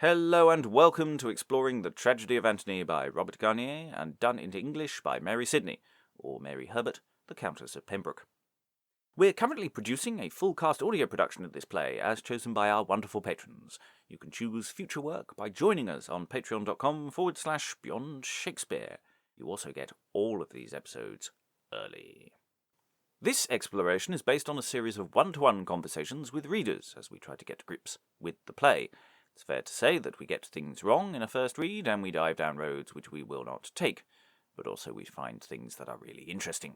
Hello and welcome to Exploring the Tragedy of Antony by Robert Garnier and done into English by Mary Sidney, or Mary Herbert, the Countess of Pembroke. We're currently producing a full-cast audio production of this play, as chosen by our wonderful patrons. You can choose future work by joining us on patreon.com/Beyond Shakespeare. You also get all of these episodes early. This exploration is based on a series of one-to-one conversations with readers as we try to get to grips with the play. It's fair to say that we get things wrong in a first read and we dive down roads which we will not take, but also we find things that are really interesting.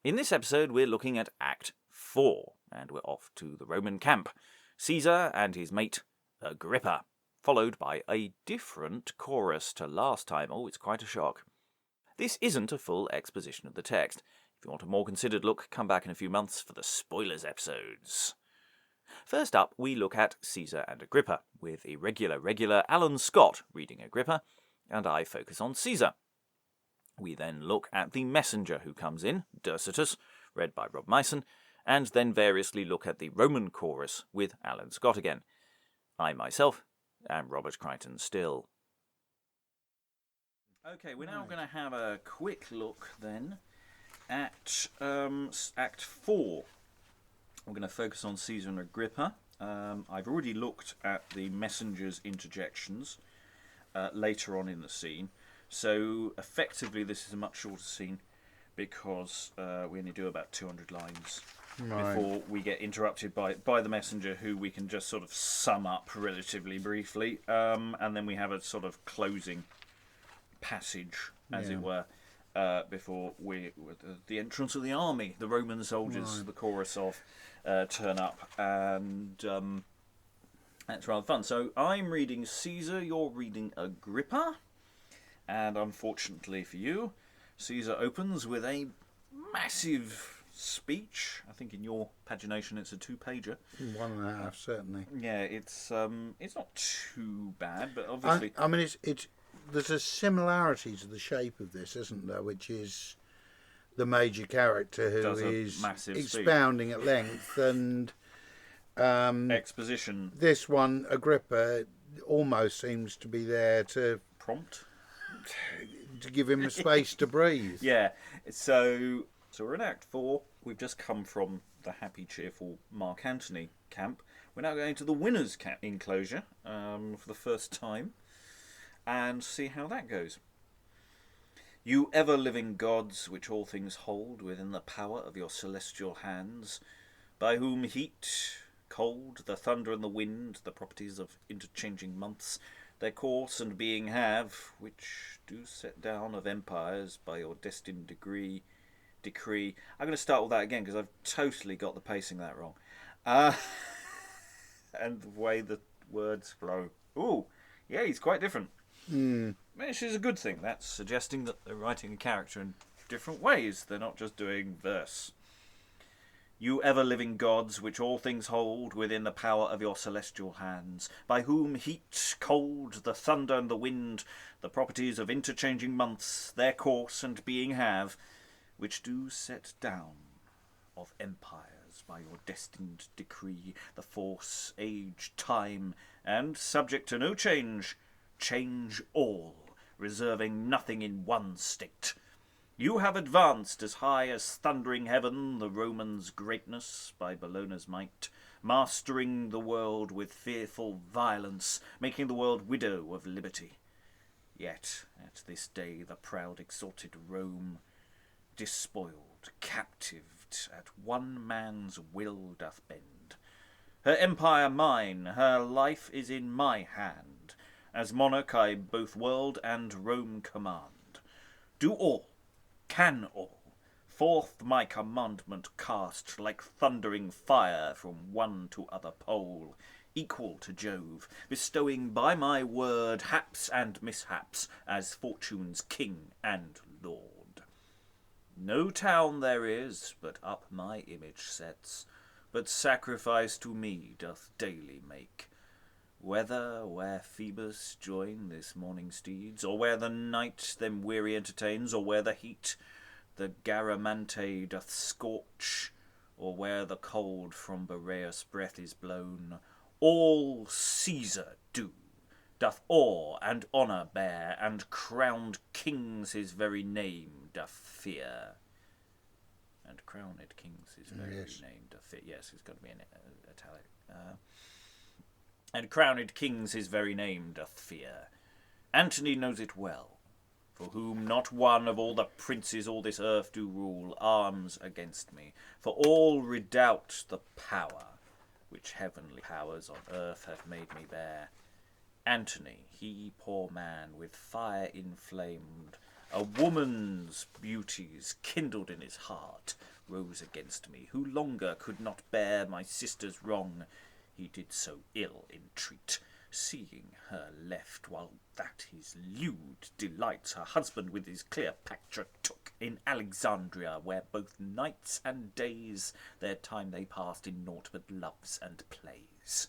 In this episode we're looking at Act 4, and we're off to the Roman camp. Caesar and his mate Agrippa, followed by a different chorus to last time. Oh, it's quite a shock. This isn't a full exposition of the text. If you want a more considered look, come back in a few months for the spoilers episodes. First up, we look at Caesar and Agrippa, with irregular Alan Scott reading Agrippa, and I focus on Caesar. We then look at the messenger who comes in, Dercetus, read by Rob Myson, and then variously look at the Roman chorus with Alan Scott again. I myself am Robert Crichton Still. Okay, we're now going to have a quick look then at Act 4. We're going to focus on Caesar and Agrippa. I've already looked at the messenger's interjections later on in the scene. So effectively this is a much shorter scene because we only do about 200 lines before we get interrupted by the messenger, who we can just sort of sum up relatively briefly. And then we have a sort of closing passage, as it were, before the entrance of the army, the Roman soldiers, the chorus of turn up, and that's rather fun. So I'm reading Caesar, you're reading Agrippa, and unfortunately for you, Caesar opens with a massive speech. I think in your pagination it's a 2-pager. 1.5, certainly. Yeah, it's not too bad, but obviously I mean it's there's a similarity to the shape of this, isn't there? Which is the major character who is expounding at length and exposition. This one, Agrippa, almost seems to be there to prompt, to give him a space to breathe. Yeah. So we're in Act 4. We've just come from the happy, cheerful Mark Antony camp. We're now going to the winners' camp enclosure for the first time, and see how that goes. You ever-living gods, which all things hold within the power of your celestial hands, by whom heat, cold, the thunder and the wind, the properties of interchanging months, their course and being have, which do set down of empires by your destined decree. I'm going to start with that again because I've totally got the pacing that wrong. And the way the words flow. Ooh, yeah, he's quite different. Which is a good thing. That's suggesting that they're writing a character in different ways. They're not just doing verse. You ever-living gods, which all things hold within the power of your celestial hands, by whom heat, cold, the thunder and the wind, the properties of interchanging months, their course and being have, which do set down of empires by your destined decree, the force, age, time, and subject to no change all, reserving nothing in one state. You have advanced as high as thundering heaven, the Romans' greatness by Bellona's might, mastering the world with fearful violence, making the world widow of liberty. Yet at this day the proud exalted Rome, despoiled, captived, at one man's will doth bend. Her empire mine, her life is in my hand. As monarch I both world and Rome command. Do all, can all, forth my commandment cast, like thundering fire from one to other pole, equal to Jove, bestowing by my word haps and mishaps, as fortune's king and lord. No town there is, but up my image sets, but sacrifice to me doth daily make. Whether where Phoebus join this morning steeds, or where the night them weary entertains, or where the heat the Garamante doth scorch, or where the cold from Boreas' breath is blown, all Caesar do, doth awe and honour bear, and crowned kings his very name doth fear. And crowned kings his very name doth fear. Yes, it's got to be in italic. And crowned kings his very name doth fear. Antony knows it well, for whom not one of all the princes all this earth do rule arms against me, for all redoubt the power which heavenly powers on earth have made me bear. Antony, he poor man, with fire inflamed, a woman's beauties kindled in his heart, rose against me, who longer could not bear my sister's wrong. He did so ill entreat, seeing her left, while that his lewd delights her husband with his Cleopatra took in Alexandria, where both nights and days their time they passed in naught but loves and plays.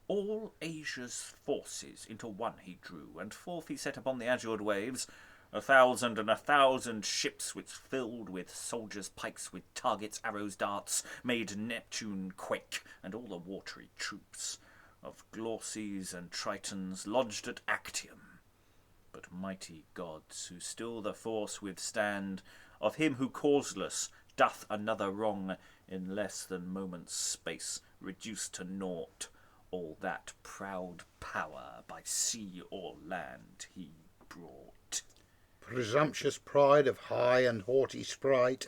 All Asia's forces into one he drew, and forth he set upon the azured waves 1,000 ships, which filled with soldiers' pikes, with targets, arrows, darts, made Neptune quake, and all the watery troops of Glauces and Tritons lodged at Actium. But mighty gods, who still the force withstand, of him who causeless doth another wrong, in less than moment's space reduce to naught all that proud power by sea or land he brought. Presumptuous pride of high and haughty sprite,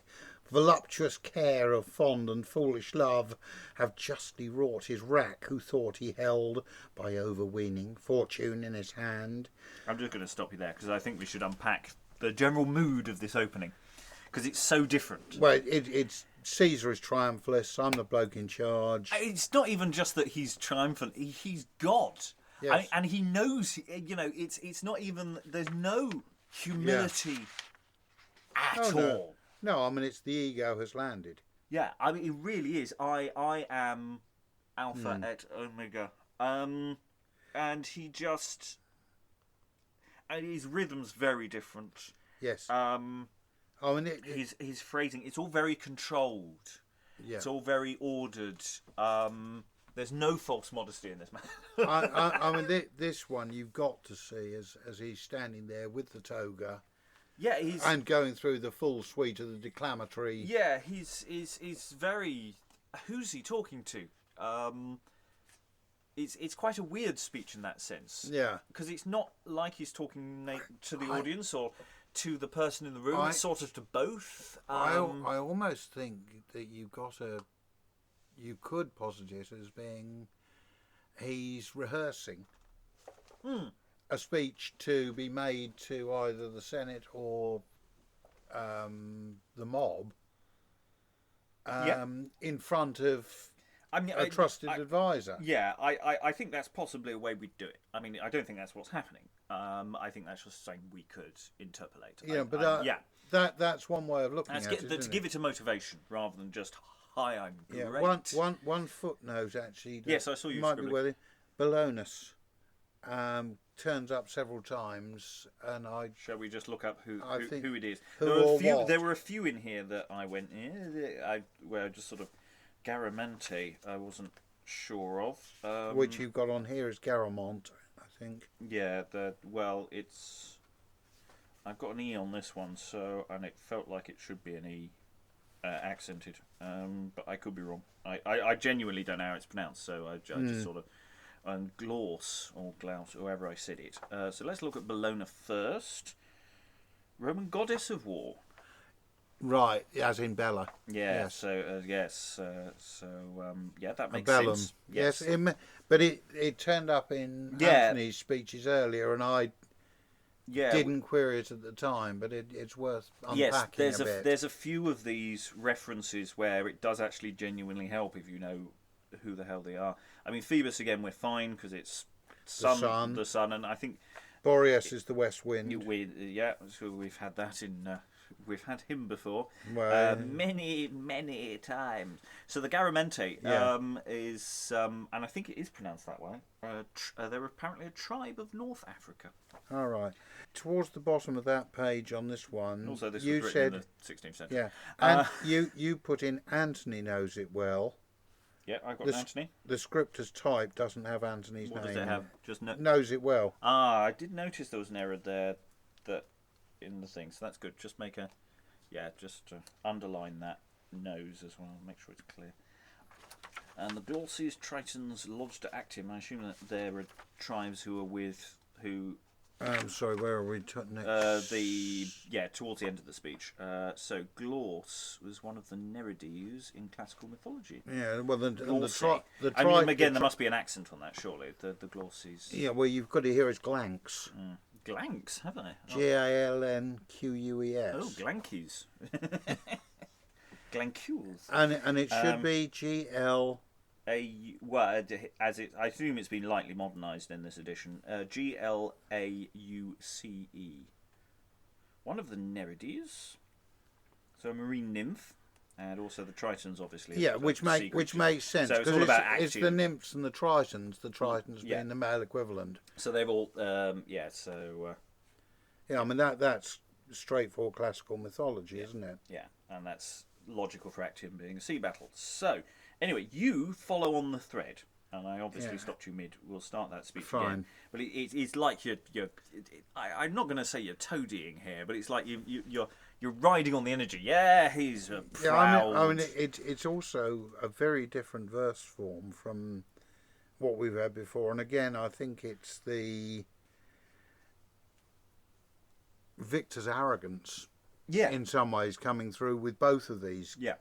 voluptuous care of fond and foolish love, have justly wrought his wrack who thought he held, by overweening, fortune in his hand. I'm just going to stop you there, because I think we should unpack the general mood of this opening, because it's so different. Well, it's Caesar is triumphalist, I'm the bloke in charge. It's not even just that he's triumphant, he's God. Yes. And he knows, it's not even, there's no humility at all. No, I mean, it's the ego has landed. Yeah, I mean, it really is. I am Alpha et Omega. And he just... And his rhythm's very different. Yes. His phrasing, it's all very controlled. Yeah. It's all very ordered. There's no false modesty in this man. I mean, this one you've got to see as he's standing there with the toga. Yeah, and going through the full suite of the declamatory. Yeah, he's very. Who's he talking to? It's quite a weird speech in that sense. Yeah, because it's not like he's talking to the audience or to the person in the room. It's sort of to both. I almost think that you could posit it as being he's rehearsing. A speech to be made to either the Senate or the mob in front of a trusted advisor. Yeah, I think that's possibly a way we'd do it. I mean, I don't think that's what's happening. I think that's just something we could interpolate. That's one way of looking at it. To give it a motivation rather than just, hi, I'm great. One footnote, actually. Yes, I saw you might be worthy. Bologna turns up several times, and shall we just look up who it is? There were a few in here that I went where I just sort of Garamante I wasn't sure of. Which you've got on here is Garamont, I think. Yeah, it's I've got an E on this one, and it felt like it should be an E accented, but I could be wrong. I genuinely don't know how it's pronounced, so I just sort of. And Glauce, or Glaus, however I said it. So let's look at Bellona first. Roman goddess of war. Right, as in Bella. Yeah, yes. That makes Bellum. sense. Yes, but it turned up in Antony's speeches earlier, and I didn't query it at the time, but it's worth unpacking a bit. There's a few of these references where it does actually genuinely help if you know who the hell they are. I mean, Phoebus again, we're fine because it's the sun, and I think Boreas is the west wind. So we've had that in. We've had him before, many times. So the Garamante is, and I think it is pronounced that way. They're apparently a tribe of North Africa. All right. Towards the bottom of that page on this one, also this was written in the 16th century. Yeah, and you put in Antony knows it well. Yeah, I got Antony. The script as typed doesn't have Antony's name. What does it have? Just knows it well. I did notice there was an error there that in the thing, so that's good. Just make a just underline that nose as well. Make sure it's clear. And the Dorseys, Tritons lodged at Actium. I assume that there are tribes who are Sorry, where are we next? towards the end of the speech. So Glauce was one of the Nereides in classical mythology. Yeah, well, there must be an accent on that, surely. The Glauces. Yeah, well, you've got to hear it's Glanks. Glanks, have I? Galnqueus. Oh, Glankies. Glancules. And it should be GL. I assume it's been lightly modernised in this edition. Glauce. One of the Nereides, so a marine nymph, and also the Tritons, obviously. Yeah, which makes sense. So it's all about it's the nymphs and the Tritons. The Tritons being the male equivalent. So they've all, I mean that's straightforward classical mythology, isn't it? Yeah, and that's logical for Actium being a sea battle. So. Anyway, you follow on the thread, and I obviously stopped you mid. We'll start that speech again. But it's like you're I'm not going to say you're toadying here, but it's like you're riding on the energy. Yeah, he's proud. I mean it's also a very different verse form from what we've had before. And again, I think it's the victor's arrogance, in some ways, coming through with both of these. Yeah.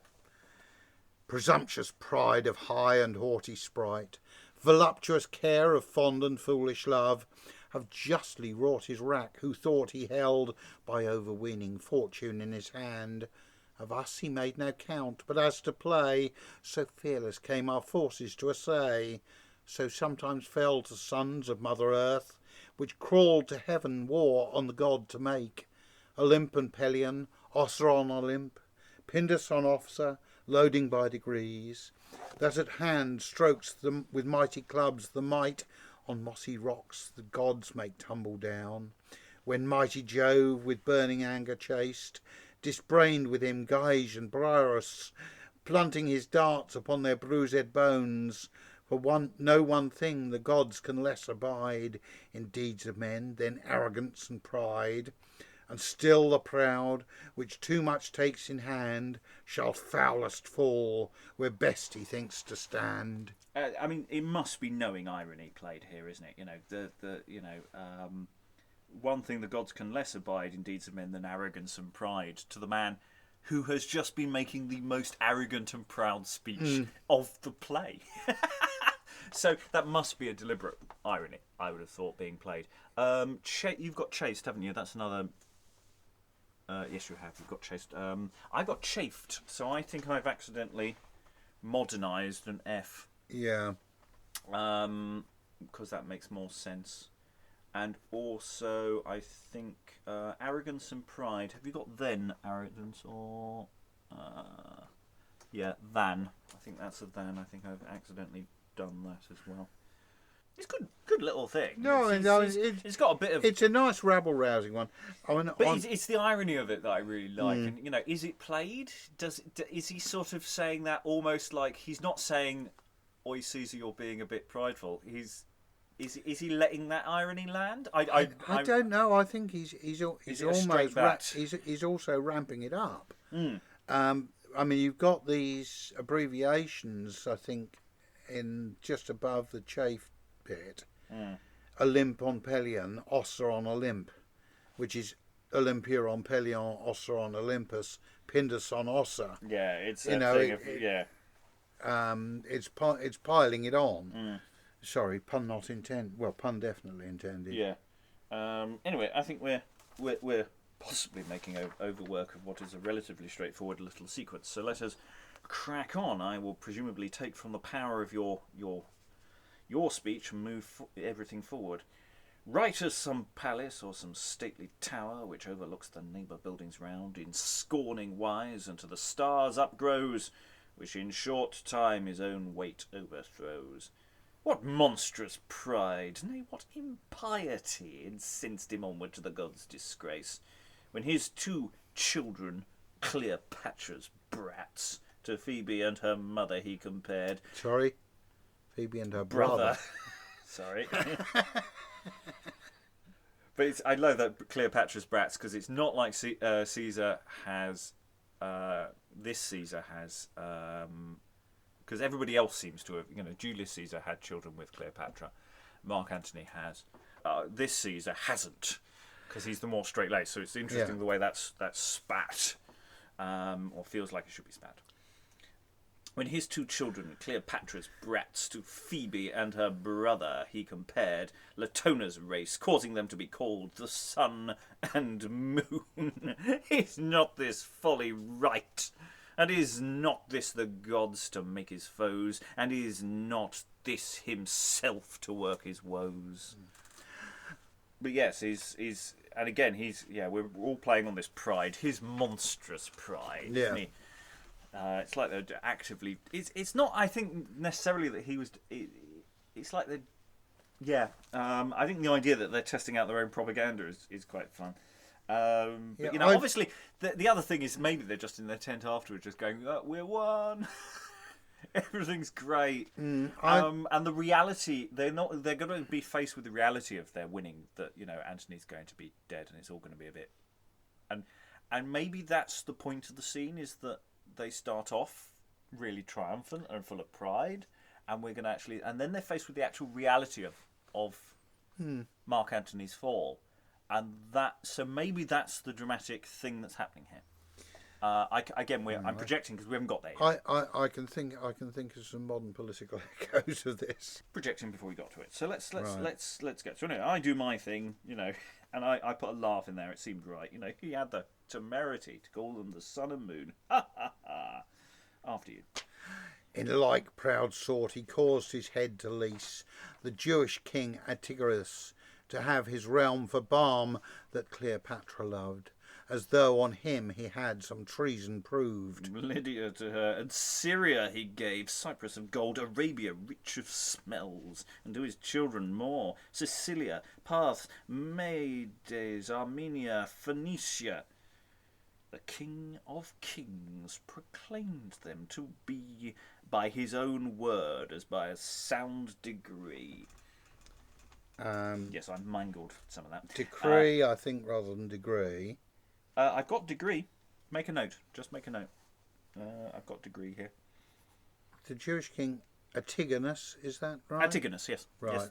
Presumptuous pride of high and haughty sprite, voluptuous care of fond and foolish love, have justly wrought his wrack, who thought he held by overweening fortune in his hand. Of us he made no count, but as to play, so fearless came our forces to assay, so sometimes fell to sons of Mother Earth, which crawled to heaven war on the god to make. Olymp and Pelion, Ossa on Olymp, Pindus on Ossa, loading by degrees, that at hand strokes them with mighty clubs the might on mossy rocks the gods make tumble down, when mighty Jove with burning anger chased, disbrained with him Gyge and Briareus, planting his darts upon their bruised bones, for no one thing the gods can less abide in deeds of men than arrogance and pride. And still the proud, which too much takes in hand, shall foulest fall where best he thinks to stand. I mean, it must be knowing irony played here, isn't it? One thing the gods can less abide in deeds of men than arrogance and pride, to the man who has just been making the most arrogant and proud speech of the play. So that must be a deliberate irony, I would have thought, being played. You've got chased, haven't you? That's another... yes, you have. You've got chased. I got chafed, so I think I've accidentally modernised an F. Yeah. Because that makes more sense. And also, I think arrogance and pride. Have you got then arrogance or than? I think that's a than. I think I've accidentally done that as well. It's good little thing. It's got a bit of. It's a nice rabble-rousing one. It's the irony of it that I really like. And is it played? Is he sort of saying that almost like he's not saying, "Oi, Caesar, you're being a bit prideful." Is he letting that irony land? I don't know. I think he's almost he's also ramping it up. I mean, you've got these abbreviations. I think in just above the chafe bit, Olymp on Pelion, Ossa on Olymp, which is Olympia on Pelion, Ossa on Olympus, Pindus on Ossa. Yeah, it's it's piling it on. Sorry, pun not intended. Well, pun definitely intended. Yeah. Anyway, I think we're possibly making overwork of what is a relatively straightforward little sequence. So let us crack on. I will presumably take from the power of your speech and move everything forward. Right as some palace or some stately tower which overlooks the neighbour buildings round, in scorning wise unto the stars upgrows, which in short time his own weight overthrows. What monstrous pride, nay, what impiety incensed him onward to the gods' disgrace, when his two children, Cleopatra's brats, To Phoebe and her mother he compared. Sorry? Phoebe and her brother. Sorry. But I love that Cleopatra's brats, because it's not like Caesar has... this Caesar has... because everybody else seems to have... Julius Caesar had children with Cleopatra. Mark Antony has. This Caesar hasn't, because he's the more straight-laced. So it's interesting the way that's spat, or feels like it should be spat. When his two children, Cleopatra's brats, to Phoebe and her brother, he compared Latona's race, causing them to be called the sun and moon. Is not this folly right? And is not this the gods to make his foes? And is not this himself to work his woes? But yes, and again, we're all playing on this pride, his monstrous pride. Yeah. Isn't he? It's like they're actively. It's not. I think necessarily that he was. It's like they. Yeah. I think the idea that they're testing out their own propaganda is quite fun. But obviously, the other thing is maybe they're just in their tent afterwards, just going, "We're won." Everything's great. And the reality, they're going to be faced with the reality of their winning. That Antony's going to be dead, and it's all going to be a bit. And maybe that's the point of the scene, is that they start off really triumphant and full of pride, and we're going to and then they're faced with the actual reality of Mark Antony's fall, and so maybe that's the dramatic thing that's happening here. I'm projecting because we haven't got there yet. I can think of some modern political echoes of this. Projecting before we got to it. So let's get to it. I do my thing, and I put a laugh in there. It seemed right. He had the temerity to call them the sun and moon. Ha ha ha. After you. In like proud sort he caused his head to lease, the Jewish king Antigonus, to have his realm for balm that Cleopatra loved, as though on him he had some treason proved. Lydia to her, and Syria he gave, Cyprus of gold, Arabia rich of smells, and to his children more, Sicilia, Parth, Medes, Armenia, Phoenicia. The King of Kings proclaimed them to be, by his own word, as by a sound degree. Yes, I mangled some of that. Decree, I think, rather than degree. I've got degree. Make a note. Just make a note. I've got degree here. The Jewish king Antigonus, is that right? Antigonus, yes. Right, yes,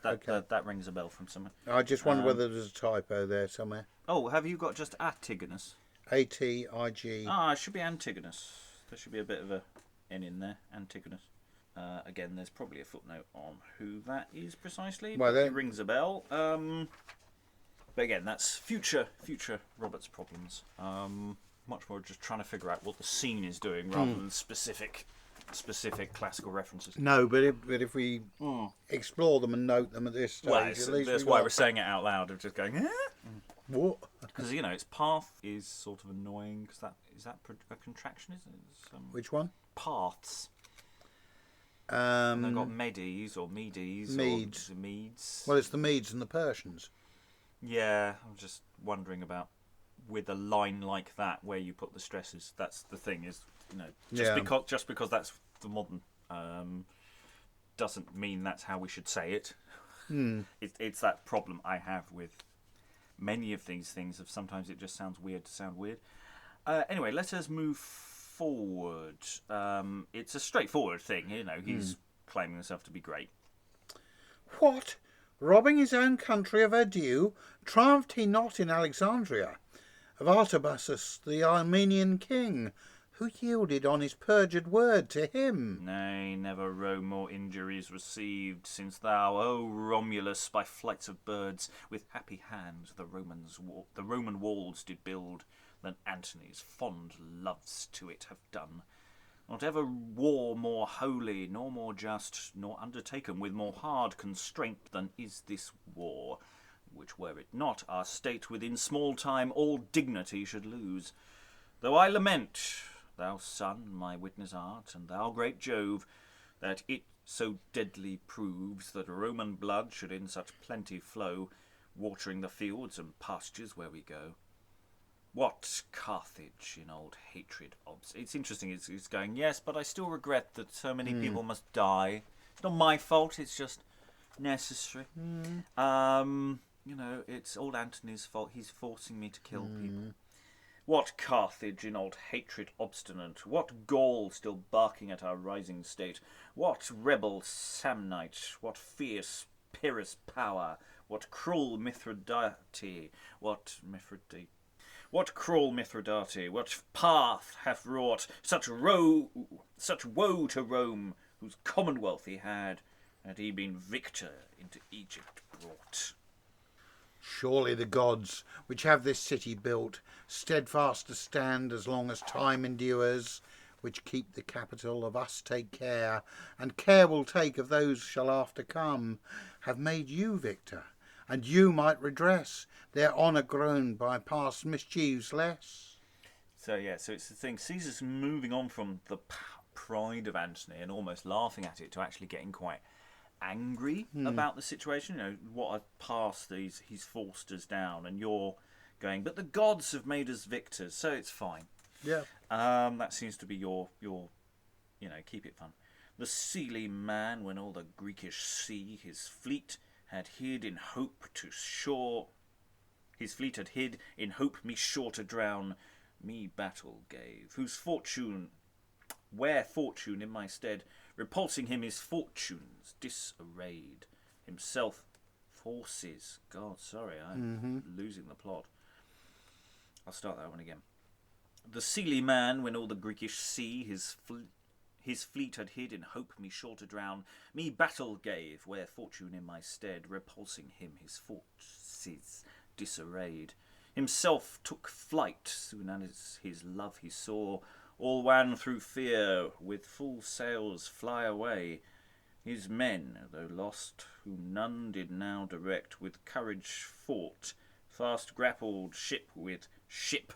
that rings a bell from somewhere. I just wonder whether there's a typo there somewhere. Oh, have you got just Antigonus? A-T-I-G. It should be Antigonus. There should be a bit of a N in there. Antigonus. Again, there's probably a footnote on who that is precisely. Well, it rings a bell. But again, that's future Robert's problems. Much more just trying to figure out what the scene is doing rather than specific classical references. No, but if we explore them and note them at this stage, at least that's why we're saying it out loud of just going, eh? What? Because its path is sort of annoying. Because is that a contraction? Isn't it? Which one? Paths. They've got Medes or Medes. Medes. Or Medes. Well, it's the Medes and the Persians. Yeah, I'm just wondering about with a line like that where you put the stresses. That's the thing, is just because that's the modern doesn't mean that's how we should say it. It's that problem I have with many of these things. Of sometimes it just sounds weird to sound weird. Anyway, let us move forward. It's a straightforward thing, He's claiming himself to be great. What? Robbing his own country of her due, triumphed he not in Alexandria, of Artabazus the Armenian king, who yielded on his perjured word to him? Nay, never Rome more injuries received, since thou, O Romulus, by flights of birds, with happy hands the Roman walls did build, than Antony's fond loves to it have done. Not ever war more holy, nor more just, nor undertaken with more hard constraint than is this war, which were it not, our state within small time all dignity should lose. Though I lament, thou sun, my witness art, and thou great Jove, that it so deadly proves that Roman blood should in such plenty flow, watering the fields and pastures where we go. What Carthage in old hatred It's interesting, it's going, yes, but I still regret that so many people must die. It's not my fault, it's just necessary. It's old Antony's fault. He's forcing me to kill people. What Carthage in old hatred obstinate? What Gaul still barking at our rising state? What rebel Samnite? What fierce Pyrrhus power? What cruel Mithridate? What cruel Mithridate? What path hath wrought such woe to Rome, whose commonwealth he had he been victor into Egypt brought? Surely the gods, which have this city built, steadfast to stand as long as time endures, which keep the capital of us take care, and care will take of those shall after come, have made you victor, and you might redress their honour grown by past mischiefs less. So it's the thing. Caesar's moving on from the pride of Antony and almost laughing at it to actually getting quite angry about the situation. What a past he's forced us down, and you're going, but the gods have made us victors, so it's fine. Yeah. That seems to be your keep it fun. The sealy man, when all the Greekish sea his fleet had hid in hope to shore, his fleet had hid in hope me sure to drown, me battle gave, where fortune in my stead, repulsing him his fortunes disarrayed, himself forces. God, sorry, I'm losing the plot. I'll start that one again. The sealy man, when all the Greekish sea his fleet had hid in hope me sure to drown, me battle gave, where fortune in my stead, repulsing him his forces disarrayed. Himself took flight, soon as his love he saw, all wan through fear, with full sails fly away. His men, though lost, whom none did now direct, with courage fought, fast grappled ship with ship,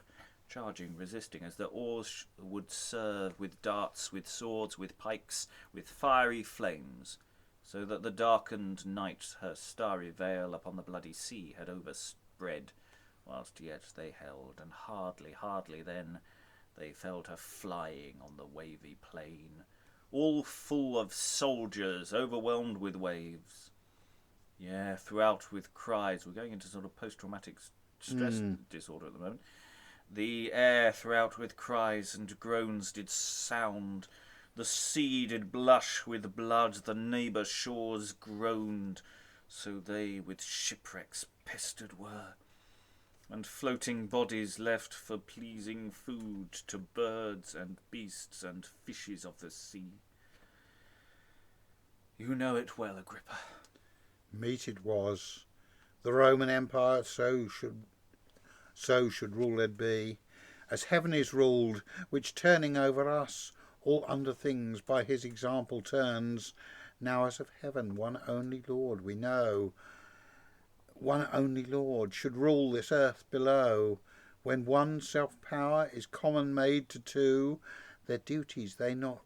charging, resisting, as the oars would serve, with darts, with swords, with pikes, with fiery flames, so that the darkened night her starry veil upon the bloody sea had overspread, whilst yet they held, and hardly then they felt her flying on the wavy plain, all full of soldiers, overwhelmed with waves. Yeah, throughout with cries. We're going into sort of post-traumatic stress disorder at the moment. The air throughout with cries and groans did sound. The sea did blush with blood, the neighbour shores groaned, so they with shipwrecks pestered were, and floating bodies left for pleasing food to birds and beasts and fishes of the sea. You know it well, Agrippa. Meet it was. The Roman Empire so should ruled be, as heaven is ruled, which turning over us, all under things by his example turns. Now as of heaven one only Lord we know, one only Lord should rule this earth below. When one self-power is common made to two, their duties they not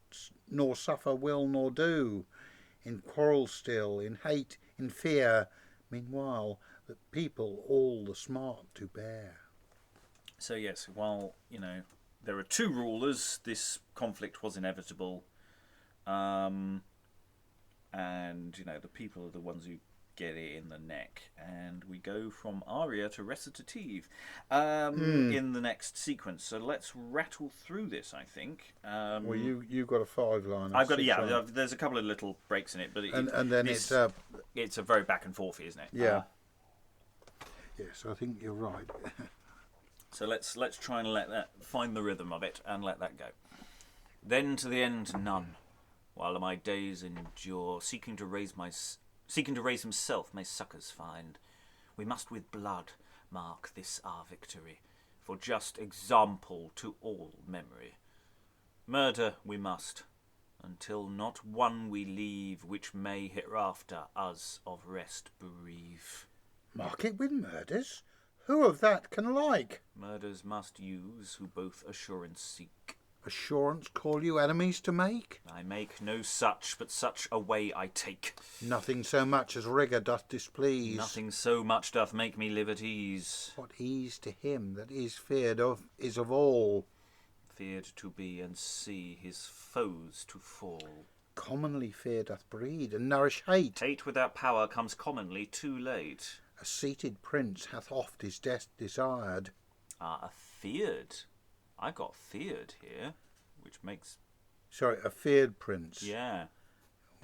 nor suffer will nor do, in quarrel still, in hate, in fear, meanwhile that people all the smart to bear. So yes, while, there are two rulers, this conflict was inevitable, and, the people are the ones who get it in the neck, and we go from aria to recitative in the next sequence. So let's rattle through this, I think. Well, you've got a 5-line. I've got there's a couple of little breaks in it, but it's a very back and forthy, isn't it? Yeah. Yes, I think you're right. So let's try and find the rhythm of it and let that go. Then to the end none, while my days endure, seeking to raise himself may succours find. We must with blood mark this our victory, for just example to all memory. Murder we must, until not one we leave, which may hereafter us of rest bereave. Mark it with murders? Who of that can like? Murders must use, who both assurance seek. Assurance call you enemies to make? I make no such, but such a way I take. Nothing so much as rigour doth displease. Nothing so much doth make me live at ease. What ease to him that is feared of is of all. Feared to be and see his foes to fall. Commonly fear doth breed and nourish hate. Hate without power comes commonly too late. A seated prince hath oft his death desired. A feared. I got feared here, which makes... Sorry, a feared prince. Yeah.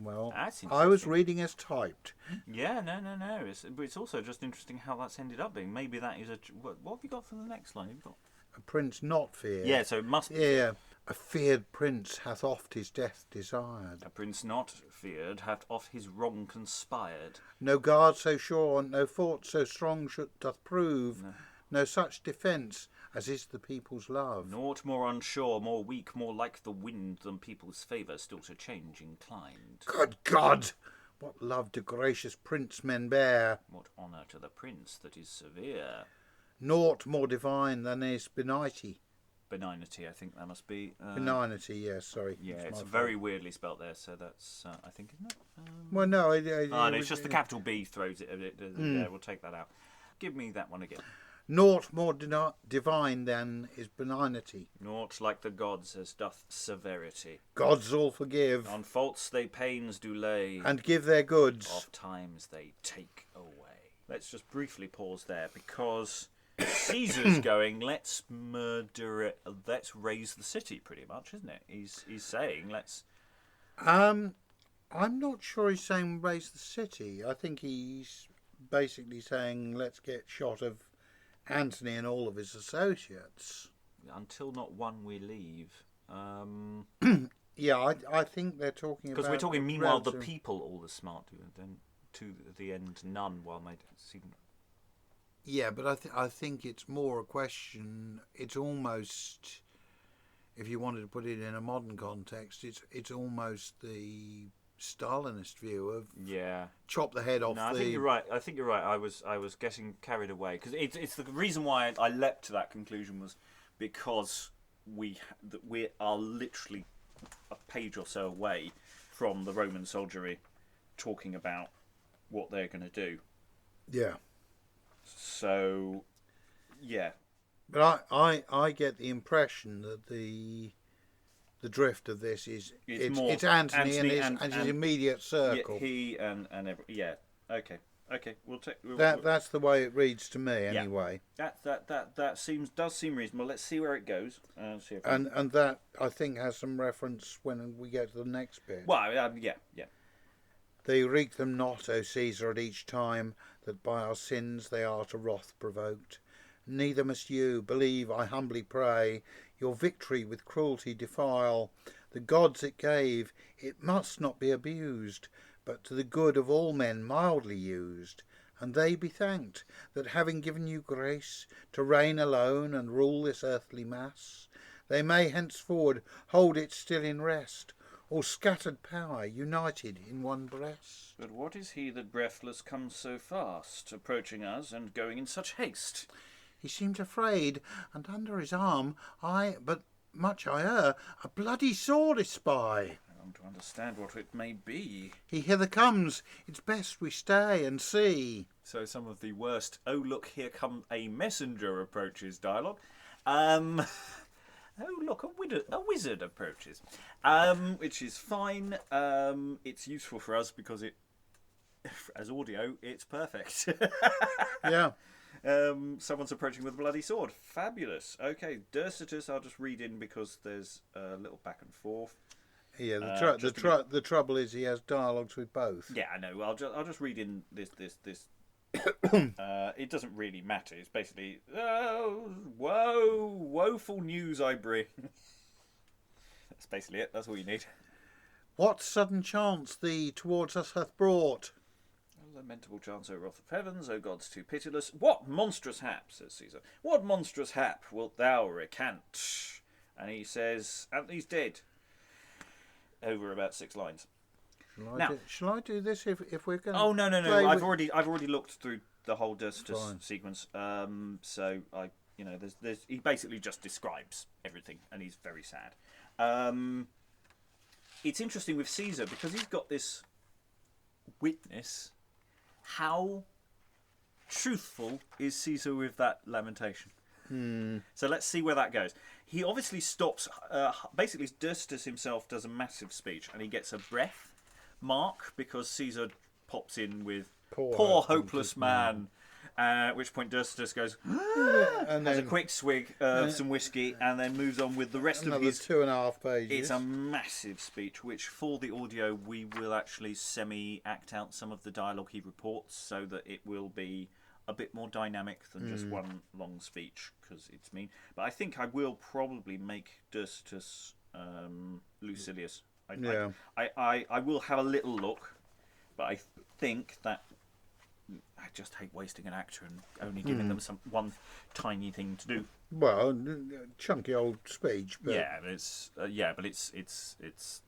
Well, That's I was interesting. reading as typed. Yeah, no. It's also just interesting how that's ended up being. Maybe that is a... What have you got for the next line? You've got... A prince not feared. Yeah, so it must be... Yeah. A feared prince hath oft his death desired. A prince not feared hath oft his wrong conspired. No guard so sure, no fort so strong doth prove. No. No such defence as is the people's love. Naught more unsure, more weak, more like the wind than people's favour still to change inclined. Good God! What love do gracious prince men bear? What honour to the prince that is severe. Naught more divine than is benignity. Benignity, I think that must be. Benignity, yes, sorry. Yeah, That's it's my very fault. weirdly spelt there, so that's, I think, isn't it? Well, no, No, it's just the capital B throws it. Yeah, we'll take that out. Give me that one again. Naught more divine than is benignity. Naught like the gods as doth severity. Gods all forgive, On faults they pains do lay, and give their goods. oft times they take away. Let's just briefly pause there, because Caesar's going, let's murder it, let's raise the city, pretty much, isn't it? He's saying, let's... I'm not sure he's saying raise the city. I think he's basically saying let's get shot of Antony and all of his associates. Until not one we leave. Yeah, I think they're talking about... Because we're talking, meanwhile, the relative- people all the smart do, and then to the end none, while made seem... Yeah, but I think it's more a question. It's almost, if you wanted to put it in a modern context, it's almost the Stalinist view of Yeah. chop the head off. No, I think you're right. I was getting carried away, because it's the reason why I leapt to that conclusion was because we are literally a page or so away from the Roman soldiery talking about what they're going to do. Yeah, So, yeah. but I get the impression that the drift of this is it's Antony and his immediate circle. Yeah, he and yeah. Okay. We'll take That's the way it reads to me, anyway. That does seem reasonable. Let's see where it goes. See if And that I think has some reference when we get to the next bit. well, yeah. They wreak them not, O Caesar, at each time that by our sins they are to wrath provoked. Neither must you, believe I humbly pray, your victory with cruelty defile. The gods it gave, it must not be abused, but to the good of all men mildly used. And they be thanked, that having given you grace to reign alone and rule this earthly mass, they may henceforward hold it still in rest, all scattered power united in one breast. But what is he that breathless comes so fast, approaching us and going in such haste? He seemed afraid, and under his arm but much I err, a bloody sword espy. I want to understand what it may be. He hither comes, it's best we stay and see. So some of the worst, oh look, here come a messenger approaches dialogue. Oh look, a wizard approaches. Which is fine. It's useful for us because as audio, it's perfect. Yeah. Someone's approaching with a bloody sword. Fabulous. Okay, Dercetus, I'll just read in because there's a little back and forth. Yeah, the trouble is he has dialogues with both. Yeah, I know. I'll just read in this. It doesn't really matter. It's basically, woeful news I bring. That's basically it. That's all you need. What sudden chance thee towards us hath brought? A lamentable chance, O wrath of heavens, O gods too pitiless. What monstrous hap, says Caesar. What monstrous hap wilt thou recant? And he says, Antony's dead. Over about 6 lines. Shall I do this if we're going? Oh no! I've already looked through the whole Dercetus sequence. So You know, he basically just describes everything, and he's very sad. It's interesting with Caesar because he's got this witness. How truthful is Caesar with that lamentation? So let's see where that goes. He obviously stops. Basically, Dustus himself does a massive speech, and he gets a breath mark because Caesar pops in with poor hopeless man. At which point Dustus goes and has a quick swig of some whiskey, and then moves on with the rest of his 2.5 pages. It's a massive speech, which for the audio we will actually semi-act out some of the dialogue he reports, so that it will be a bit more dynamic than just one long speech, because it's mean. But I think I will probably make Dustus Lucilius. I will have a little look, but I think that I just hate wasting an actor and only giving them one tiny thing to do. Well, chunky old speech. But... but it's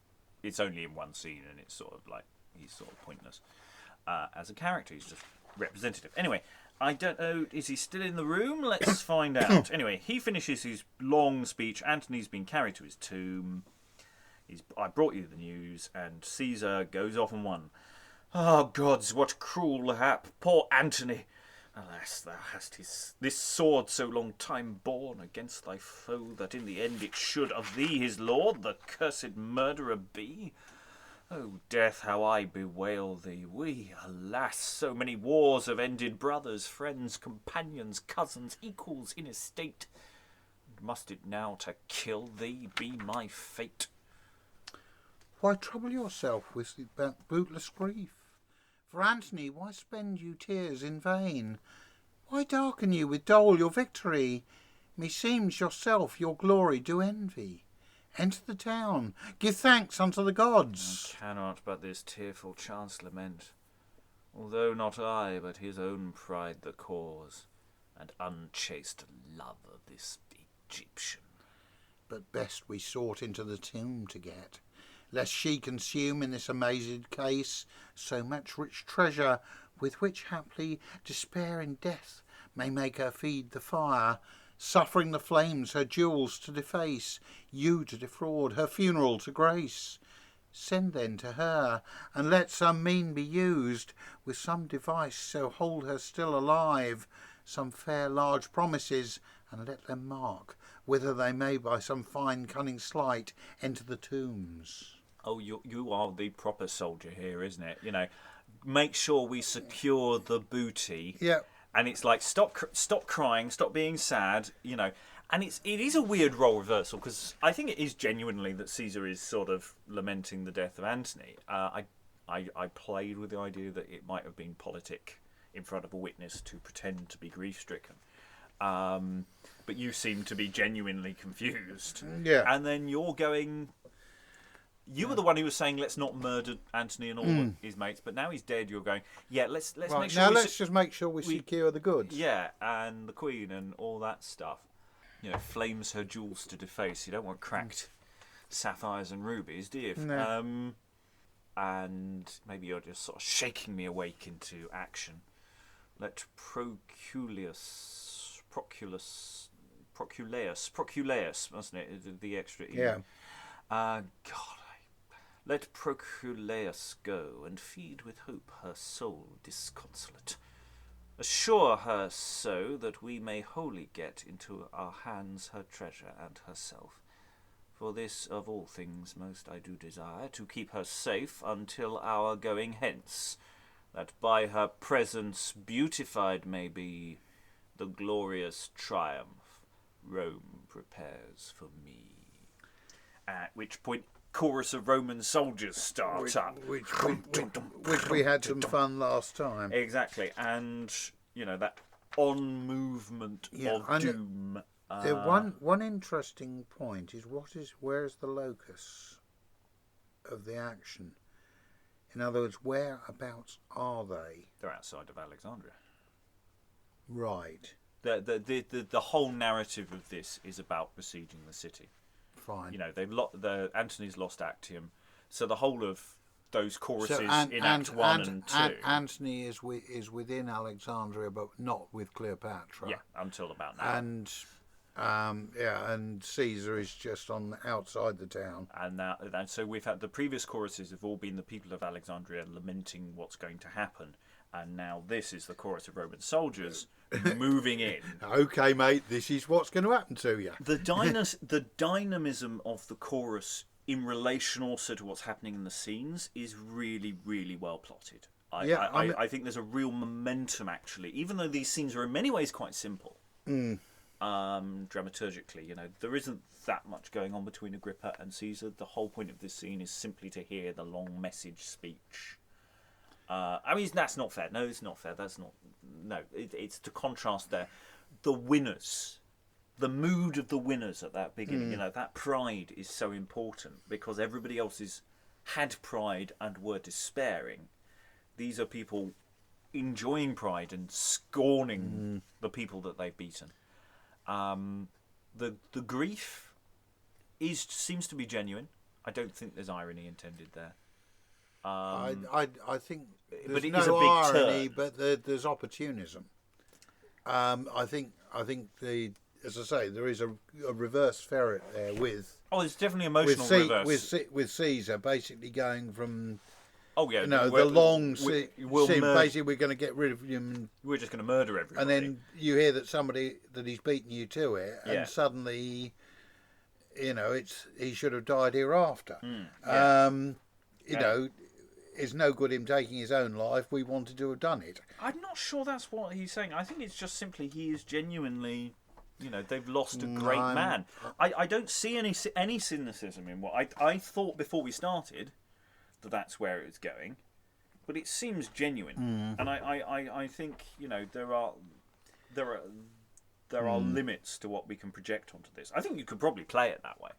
only in one scene, and it's sort of like he's sort of pointless as a character. He's just representative. Anyway, I don't know. Is he still in the room? Let's find out. Anyway, he finishes his long speech. Antony's been carried to his tomb. I brought you the news, and Caesar goes off and won. Ah, gods, what cruel hap! Poor Antony! Alas, thou hast this sword so long time borne against thy foe, that in the end it should of thee, his lord, the cursed murderer be. O death, how I bewail thee! We, alas, so many wars have ended, brothers, friends, companions, cousins, equals in estate. And must it now to kill thee be my fate? Why trouble yourself with bootless grief? For Antony, why spend you tears in vain? Why darken you with dole your victory? Meseems yourself your glory do envy. Enter the town, give thanks unto the gods. I cannot but this tearful chance lament, although not I, but his own pride the cause, and unchaste love of this Egyptian. But best we sought into the tomb to get, lest she consume in this amazed case so much rich treasure, with which haply despair in death may make her feed the fire, suffering the flames her jewels to deface, you to defraud, her funeral to grace. Send then to her, and let some mean be used, with some device so hold her still alive, some fair large promises, and let them mark, whither they may by some fine cunning sleight enter the tombs. Oh, you are the proper soldier here, isn't it? You know, make sure we secure the booty. Yeah. And it's like, stop crying, stop being sad, you know. And it is a weird role reversal, because I think it is genuinely that Caesar is sort of lamenting the death of Antony. I played with the idea that it might have been politic in front of a witness to pretend to be grief-stricken. But you seem to be genuinely confused. Yeah. And then you're going... You were the one who was saying, let's not murder Antony and all his mates, but now he's dead, you're going, yeah, let's make sure... Now let's just make sure we secure the goods. Yeah, and the Queen and all that stuff. You know, flames her jewels to deface. You don't want cracked sapphires and rubies, do you? No. And maybe you're just sort of shaking me awake into action. Let Proculeus, wasn't it? The extra E. Yeah. Let Proculeus go, and feed with hope her soul disconsolate. Assure her so, that we may wholly get into our hands her treasure and herself. For this of all things most I do desire, to keep her safe until our going hence, that by her presence beautified may be the glorious triumph Rome prepares for me. At which point, chorus of Roman soldiers starts up. Which we had some fun last time. Exactly, and, you know, that on movement of doom. One interesting point is where's the locus of the action? In other words, whereabouts are they? They're outside of Alexandria. Right. The whole narrative of this is about besieging the city. Fine. You know, Antony's lost Actium, so the whole of those choruses in Act 1 and 2. Antony is within Alexandria, but not with Cleopatra. Yeah, until about now. And Caesar is just on outside the town. And so we've had the previous choruses have all been the people of Alexandria lamenting what's going to happen, and now this is the chorus of Roman soldiers moving in. Okay, mate, this is what's going to happen to you. The dynamism of the chorus in relation also to what's happening in the scenes is really, really well plotted. I think there's a real momentum, actually, even though these scenes are in many ways quite simple. Dramaturgically, there isn't that much going on between Agrippa and Caesar. The whole point of this scene is simply to hear the long message speech. That's not fair. No, it's not fair. It's to contrast the winners, the mood of the winners at that beginning. That pride is so important because everybody else had pride and were despairing. These are people enjoying pride and scorning the people that they've beaten. The grief seems to be genuine. I don't think there's irony intended there. I think there's but it no is a big irony, turn. but there's opportunism. I think as I say, there is a reverse ferret there with. Oh, there's definitely emotional reverse with Caesar basically going from. Oh yeah, the long scene. Basically, we're going to get rid of him. We're just going to murder everybody. And then you hear that he's beaten you to it, and suddenly, he should have died hereafter. It's no good him taking his own life. We wanted to have done it. I'm not sure that's what he's saying. I think it's just simply he is genuinely. They've lost a great man. I don't see any cynicism in what I thought before we started. That's where it's going, but it seems genuine, and I think there are limits to what we can project onto this. I think you could probably play it that way.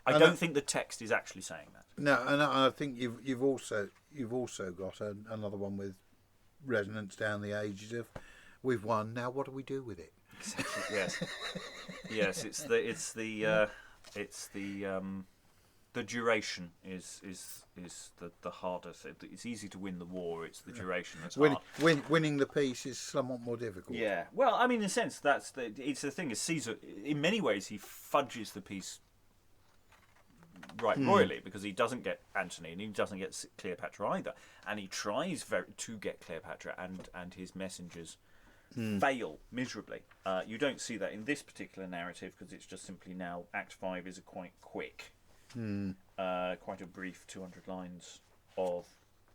I don't think the text is actually saying that. No, and I think you've also got another one with resonance down the ages of we've won. Now what do we do with it? Exactly. Yes. The duration is the hardest. It's easy to win the war. It's the duration that's hard. Winning the peace is somewhat more difficult. Yeah. Well, in a sense, it's the thing. Is Caesar, in many ways, he fudges the peace royally because he doesn't get Antony and he doesn't get Cleopatra either, and he tries to get Cleopatra and his messengers fail miserably. You don't see that in this particular narrative because it's just simply now Act 5 is quite quick. Quite a brief 200 lines of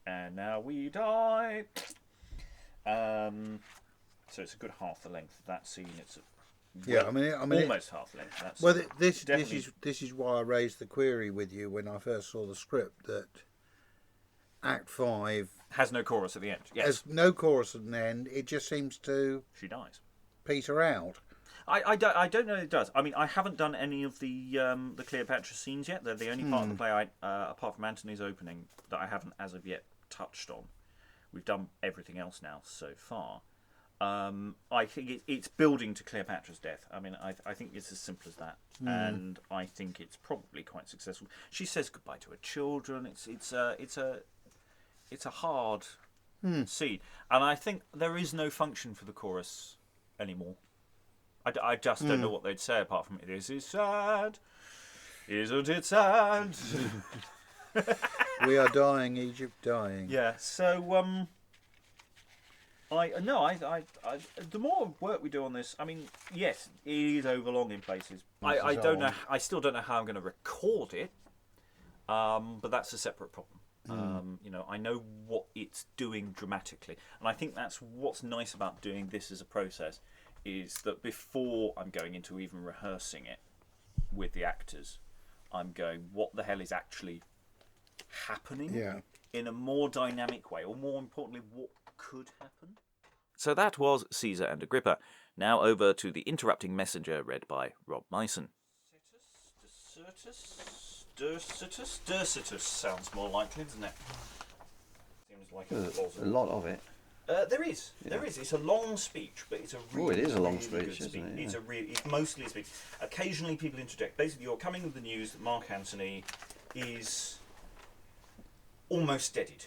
"and now we die." So it's a good half the length of that scene. It's almost half length. That's this is why I raised the query with you when I first saw the script that Act 5 has no chorus at the end. Yes, has no chorus at the end. It just seems to she dies. Peter out. I don't know if it does. I haven't done any of the Cleopatra scenes yet. They're the only part of the play, apart from Antony's opening, that I haven't as of yet touched on. We've done everything else now so far. I think it's building to Cleopatra's death. I think it's as simple as that, and I think it's probably quite successful. She says goodbye to her children. It's a hard scene, and I think there is no function for the chorus anymore. I just don't know what they'd say apart from "This is sad, isn't it sad?" We are dying, Egypt dying. Yeah. So the more work we do on this, yes, it is overlong in places. I don't know. I still don't know how I'm going to record it, but that's a separate problem. I know what it's doing dramatically, and I think that's what's nice about doing this as a process. Is that before I'm going into even rehearsing it with the actors, I'm going, what the hell is actually happening in a more dynamic way, or more importantly, what could happen? So that was Caesar and Agrippa. Now over to The Interrupting Messenger, read by Rob Myson. Dersitus sounds more likely, doesn't it? Seems like a lot of it. There is. It's a long speech, but it's a really, it is a long really speech, isn't it? Yeah. It's mostly a speech. Occasionally people interject. Basically, you're coming with the news that Mark Antony is almost steadied.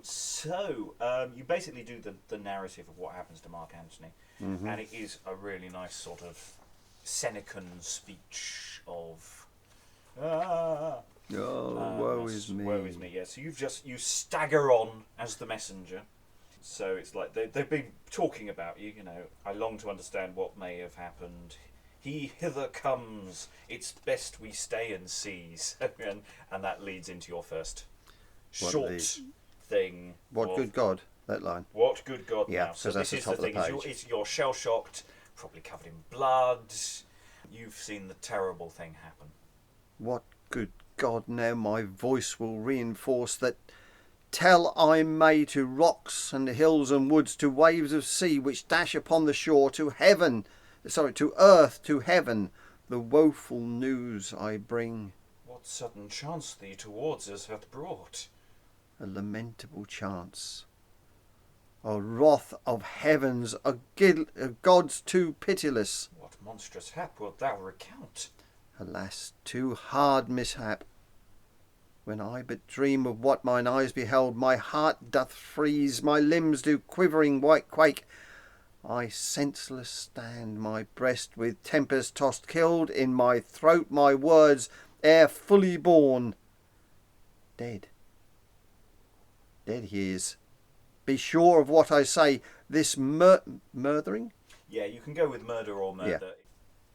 So, you basically do the narrative of what happens to Mark Antony, and it is a really nice sort of Senecan speech of woe is me. woe is me. Yeah, so you stagger on as the messenger. So it's like they've been talking about you. You know, I long to understand what may have happened. He hither comes. It's best we stay and seize, and that leads into your first short thing. What good God? That line. What good God? Yeah, now. So because that's this the is top the of the thing. page. You're shell shocked, probably covered in blood. You've seen the terrible thing happen. What good God, now my voice will reinforce that tell I may to rocks and hills and woods, to waves of sea which dash upon the shore, to earth, to heaven, the woeful news I bring. What sudden chance thee towards us hath brought? A lamentable chance. A wrath of heavens, a gods too pitiless. What monstrous hap wilt thou recount? Alas, too hard mishap. When I but dream of what mine eyes beheld, my heart doth freeze, my limbs do quivering white quake. I senseless stand, my breast with tempest tossed, killed in my throat my words, ere fully born. Dead. Dead he is. Be sure of what I say, this murdering? Yeah, you can go with murder or murder. Yeah.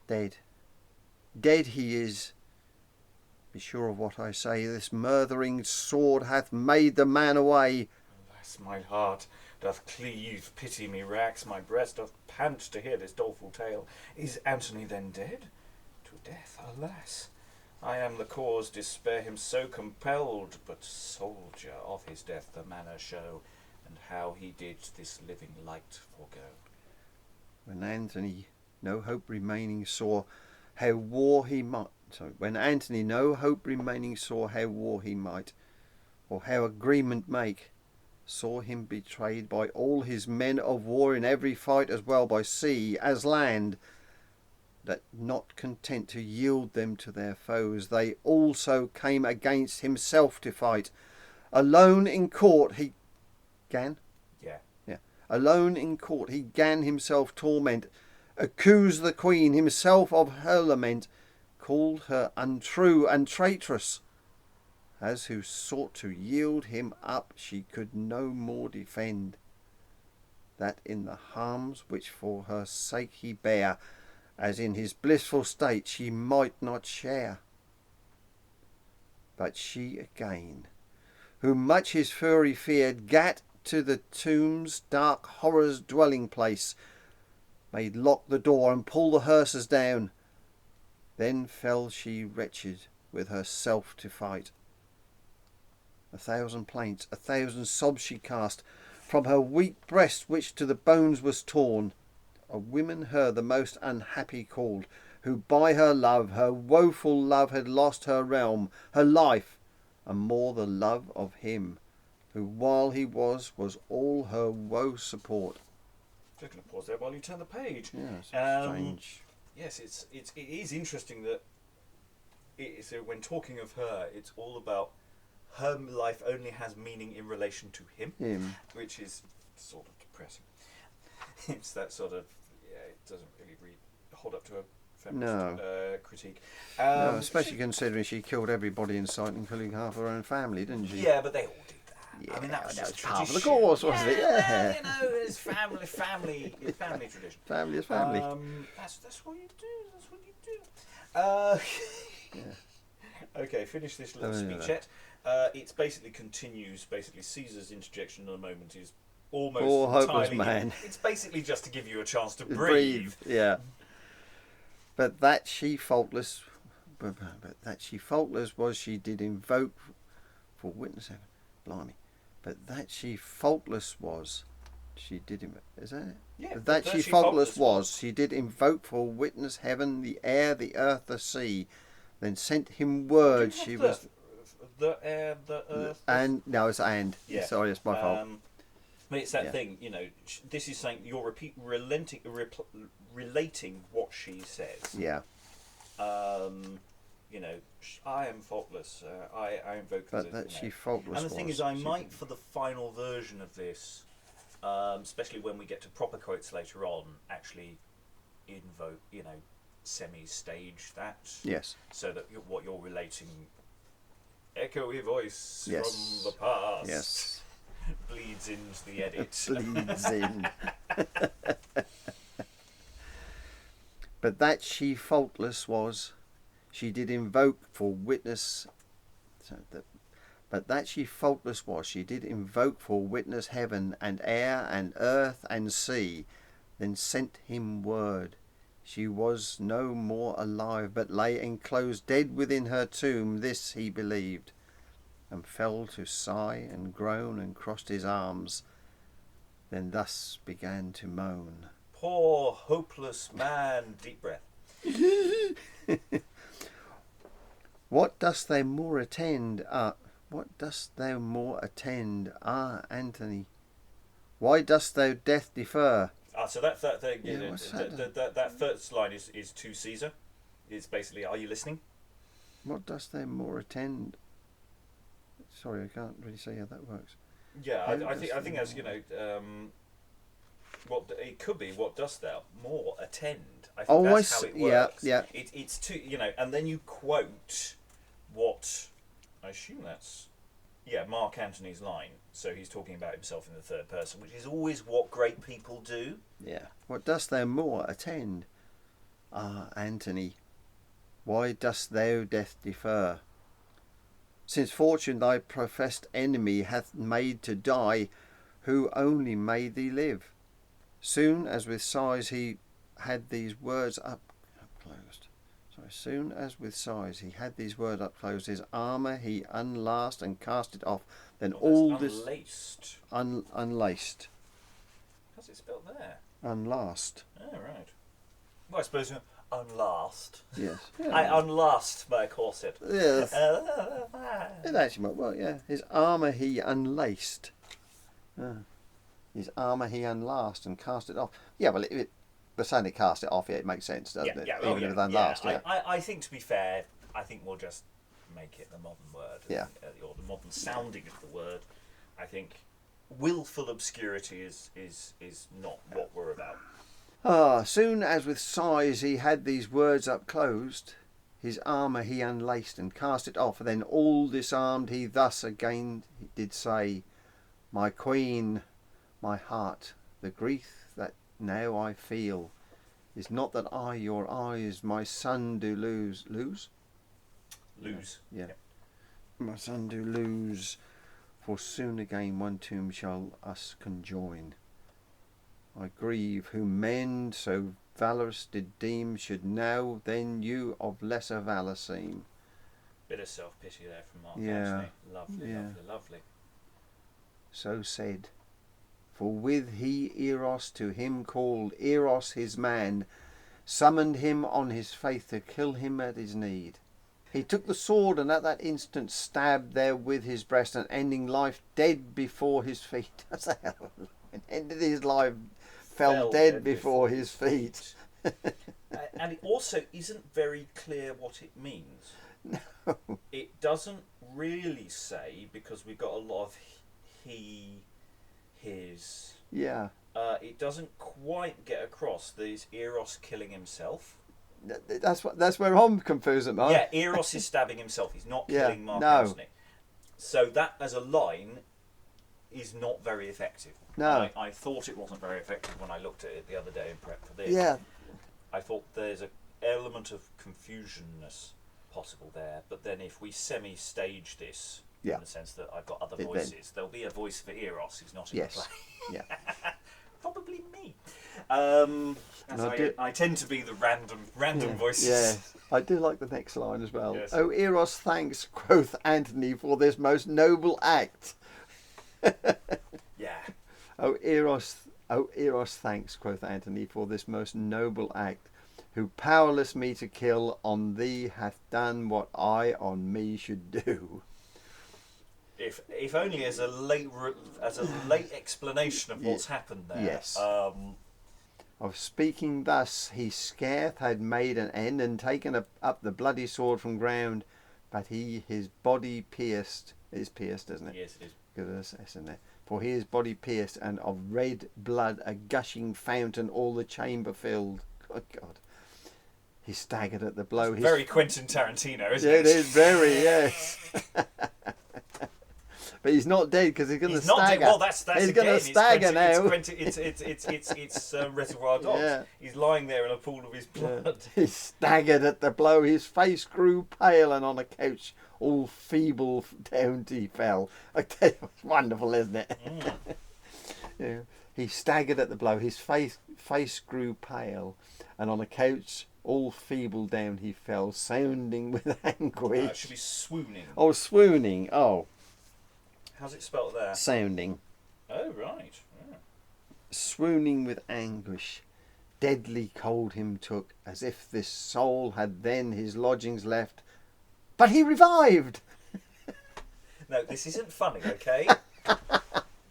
Dead. Dead he is. Be sure of what I say, this murthering sword hath made the man away. Alas, my heart doth cleave, pity me racks, my breast doth pant to hear this doleful tale. Is Antony then dead? To death, alas! I am the cause, despair him so compelled, but soldier of his death the manner show, and how he did this living light forego. When Antony no hope remaining saw how war he might, when Antony no hope remaining saw how war he might, or how agreement make, saw him betrayed by all his men of war in every fight, as well by sea as land, that not content to yield them to their foes, they also came against himself to fight. Alone in court he gan. Yeah. Alone in court he gan himself torment, accused the queen himself of her lament, called her untrue and traitress, as who sought to yield him up she could no more defend, that in the harms which for her sake he bare, as in his blissful state she might not share. But she again, who much his fury feared, gat to the tomb's dark horror's dwelling place, made lock the door and pull the hearses down. Then fell she wretched with herself to fight. 1,000 plaints, 1,000 sobs she cast from her weak breast, which to the bones was torn. A woman her the most unhappy called, who by her love, her woeful love, had lost her realm, her life, and more the love of him, who while he was all her woe support. Just going to pause there while you turn the page. Yes, strange. Yes, it is interesting that so when talking of her, it's all about her life only has meaning in relation to him. Which is sort of depressing. It's that sort of, it doesn't really hold up to a feminist critique. No, especially considering she killed everybody in sight, including half her own family, didn't she? Yeah, but they all did that. Yeah, I mean, that was just part of the tradition. course, wasn't it? Yeah. Well, you know, it's family tradition. Family is family. That's what you do. That's what you do. Okay, finish this little speechette. It basically continues. Basically, Caesar's interjection in a moment is almost Poor hopeless entirely. man. It's basically just to give you a chance to Breathe. Yeah. But that she faultless was, she did invoke for witness heaven. Blimey. But that she faultless was, she did is that it? Yeah. That she faultless was, she did invoke for witness heaven, the air, the earth, the sea. Then sent him word she was the air, the earth, and no, it's and. Yeah. Sorry, it's my fault. But it's that thing, you know. This is saying you're relating what she says. Yeah. I am faultless. I invoke But that she faultless And the thing was, is, I she might, didn't. for the final version of this, especially when we get to proper quotes later on, actually invoke, semi-stage that. Yes. So that what you're relating, echoey voice Yes. from the past, Yes. bleeds into the edit. Bleeds in. But that she faultless was, she did invoke for witness. But that she faultless was, she did invoke for witness heaven and air and earth and sea, then sent him word. She was no more alive, but lay enclosed dead within her tomb. This he believed, and fell to sigh and groan and crossed his arms, then thus began to moan. Poor hopeless man. Deep breath. What dost thou more attend? What dost thou more attend? Antony, why dost thou death defer? So that thing, Yeah, what's that that first line is to Caesar. It's basically, are you listening? What dost thou more attend? Sorry, I can't really say how that works. Yeah, How I does think that's what it could be. What dost thou more attend? I think that's how it works. Yeah. It's to and then you quote what I assume that's Mark Antony's line. So he's talking about himself in the third person, which is always what great people do. Yeah. What dost thou more attend? Antony, why dost thou death defer? Since fortune thy professed enemy hath made to die, who only made thee live. Soon as with sighs he had these words upclosed. Soon as with sighs he had these words upclosed, his armour he unlaced and cast it off. Then all this unlaced. Unlaced. How's it spelled there? Unlaced. Oh right. Well, I suppose unlast. Yes. I unlast my corset. Yes. It actually might well, yeah. His armour he unlaced. His armour he unlaced and cast it off. Yeah, well, but saying it cast it off, it makes sense, doesn't it? Even if it's unlaced, yeah. I think, to be fair, I think we'll just make it the modern word. Yeah. Or the modern sounding of the word. I think willful obscurity is not what we're about. Soon as with sighs he had these words upclosed, his armour he unlaced and cast it off. Then all disarmed he thus again did say, my queen, my heart, the grief that now I feel is not that I your eyes my son do lose. Lose? Yeah. My son do lose, for soon again one tomb shall us conjoin. I grieve whom men so valorous did deem should now then you of lesser valour seem. Bit of self-pity there from Mark Yeah. Antony. Lovely. So said, for with he Eros to him called, Eros his man, summoned him on his faith to kill him at his need. He took the sword and at that instant stabbed there with his breast, and ending life dead before his feet. And ended his life, fell dead before his feet. And it also isn't very clear what it means. No. It doesn't really say, because we've got a lot of he, his. Yeah. It doesn't quite get across that it's Eros killing himself. That's where I'm confused at, Mark. Yeah, Eros is stabbing himself. He's not killing Mark no. Antony. So that as a line is not very effective. No. I thought it wasn't very effective when I looked at it the other day in prep for this. Yeah. I thought there's an element of confusionness possible there, but then if we semi-stage this, in the sense that I've got other voices, there'll be a voice for Eros who's not in the play. Yeah. Probably me. I tend to be the random voices. Yes, I do like the next line as well. Yes. Oh, Eros, thanks, quoth Antony, for this most noble act. Yeah. Oh, Eros, thanks, quoth Antony, for this most noble act, who powerless me to kill on thee hath done what I on me should do. If only as a late explanation of what's happened there. Yes. Of speaking thus, he scarce had made an end, and taken up the bloody sword from ground, but he his body pierced. It is pierced, isn't it? Yes, it is. Because there's S in there. For he his body pierced, and of red blood a gushing fountain all the chamber filled. Good God. He staggered at the blow. Very Quentin Tarantino, isn't Yeah, it? it is very, yes. But he's not dead because he's going to stagger. Not dead. Well, that's he's again. going to stagger now. It's Reservoir Dogs. Yeah. He's lying there in a pool of his blood. He staggered at the blow. His face grew pale, and on a couch, all feeble down he fell. It's wonderful, isn't it? Mm. Yeah. He staggered at the blow. His face grew pale, and on a couch, all feeble down he fell, sounding with anguish. It should be swooning. Oh, swooning. Oh, How's it spelt there? sounding. Oh, right. Yeah. Swooning with anguish, deadly cold him took, as if this soul had then his lodgings left. But he revived. No, this isn't funny, okay?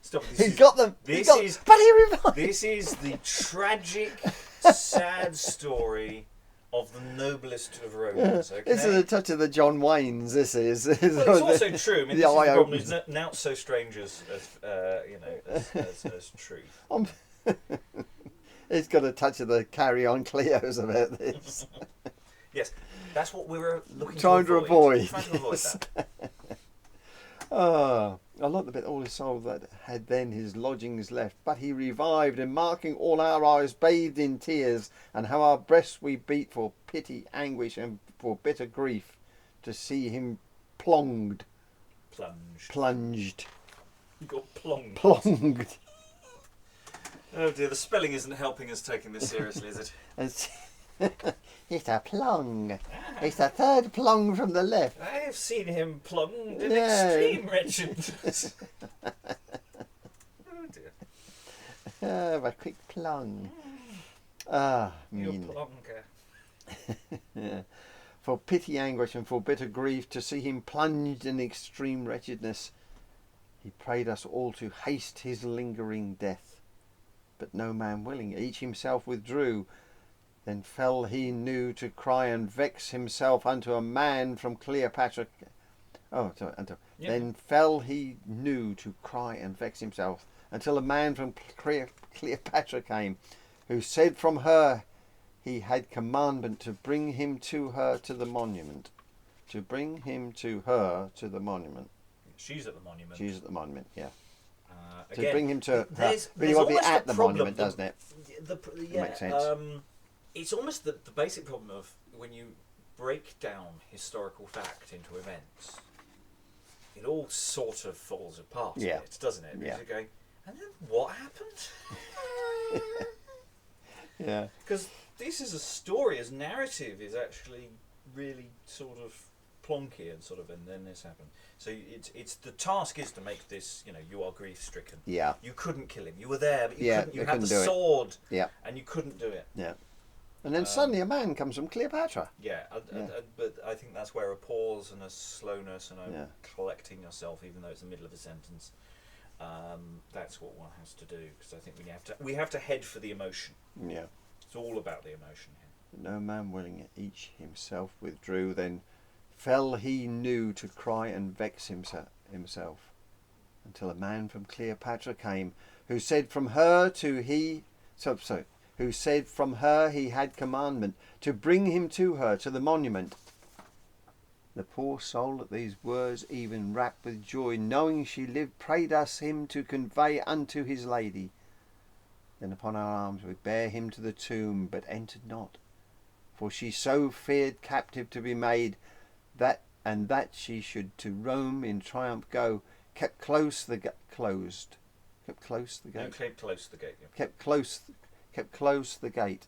Stop. He's got them. But he revived. This is the tragic, sad story of the noblest of Romans. Okay. This is a touch of the John Waynes. This is. Well, it's also true. I mean, this is the problem. Is not so strange as truth. It's got a touch of the Carry On Cleos about this. Yes, that's what we were looking Trying to avoid. Trying to avoid that. Ah, I like the bit all his soul that had then his lodgings left, but he revived, and marking all our eyes bathed in tears, and how our breasts we beat for pity, anguish, and for bitter grief, to see him plunged. You got plonged. Plonged. Oh dear, the spelling isn't helping us taking this seriously, is it? It's a plong. It's the third plong from the left. I have seen him plunged in Yeah. extreme wretchedness. Oh dear. A quick plong. Ah, You mean. plonker. Yeah. For pity, anguish, and for bitter grief, to see him plunged in extreme wretchedness, he prayed us all to haste his lingering death. But no man willing, each himself withdrew. Then fell he new to cry and vex himself unto a man from Cleopatra. Oh, sorry. Yeah. Then fell he new to cry and vex himself until a man from Cleopatra came, who said from her he had commandment to bring him to her to the monument. To bring him to her to the monument. She's at the monument. She's at the monument, yeah. To Again, bring him to her. there's But he won't be almost at the the problem, monument, doesn't it? Yeah, Makes sense. It's almost the basic problem of when you break down historical fact into events, it all sort of falls apart, Yeah. a bit, doesn't it? Because Yeah. you're going, and then what happened? Yeah. Because this is a story, as narrative is actually really sort of plonky and then this happened. So it's the task is to make this, you are grief stricken. Yeah. You couldn't kill him. You were there, but you Yeah, couldn't. You they had the couldn't do it. sword, Yeah. and you couldn't do it. Yeah. And then suddenly a man comes from Cleopatra. Yeah, but I think that's where a pause and a slowness and a collecting yourself, even though it's the middle of a sentence, that's what one has to do. Because I think we have to head for the emotion. Yeah. It's all about the emotion here. No man willing, each himself withdrew. Then fell he new to cry and vex himself, until a man from Cleopatra came, who said from her who said from her he had commandment to bring him to her to the monument. The poor soul at these words, even rapt with joy, knowing she lived, prayed us him to convey unto his lady. Then upon our arms we bare him to the tomb, but entered not, for she so feared captive to be made, that she should to Rome in triumph go, kept close the gate. No, keep close to the gate. Yeah. Kept close the gate,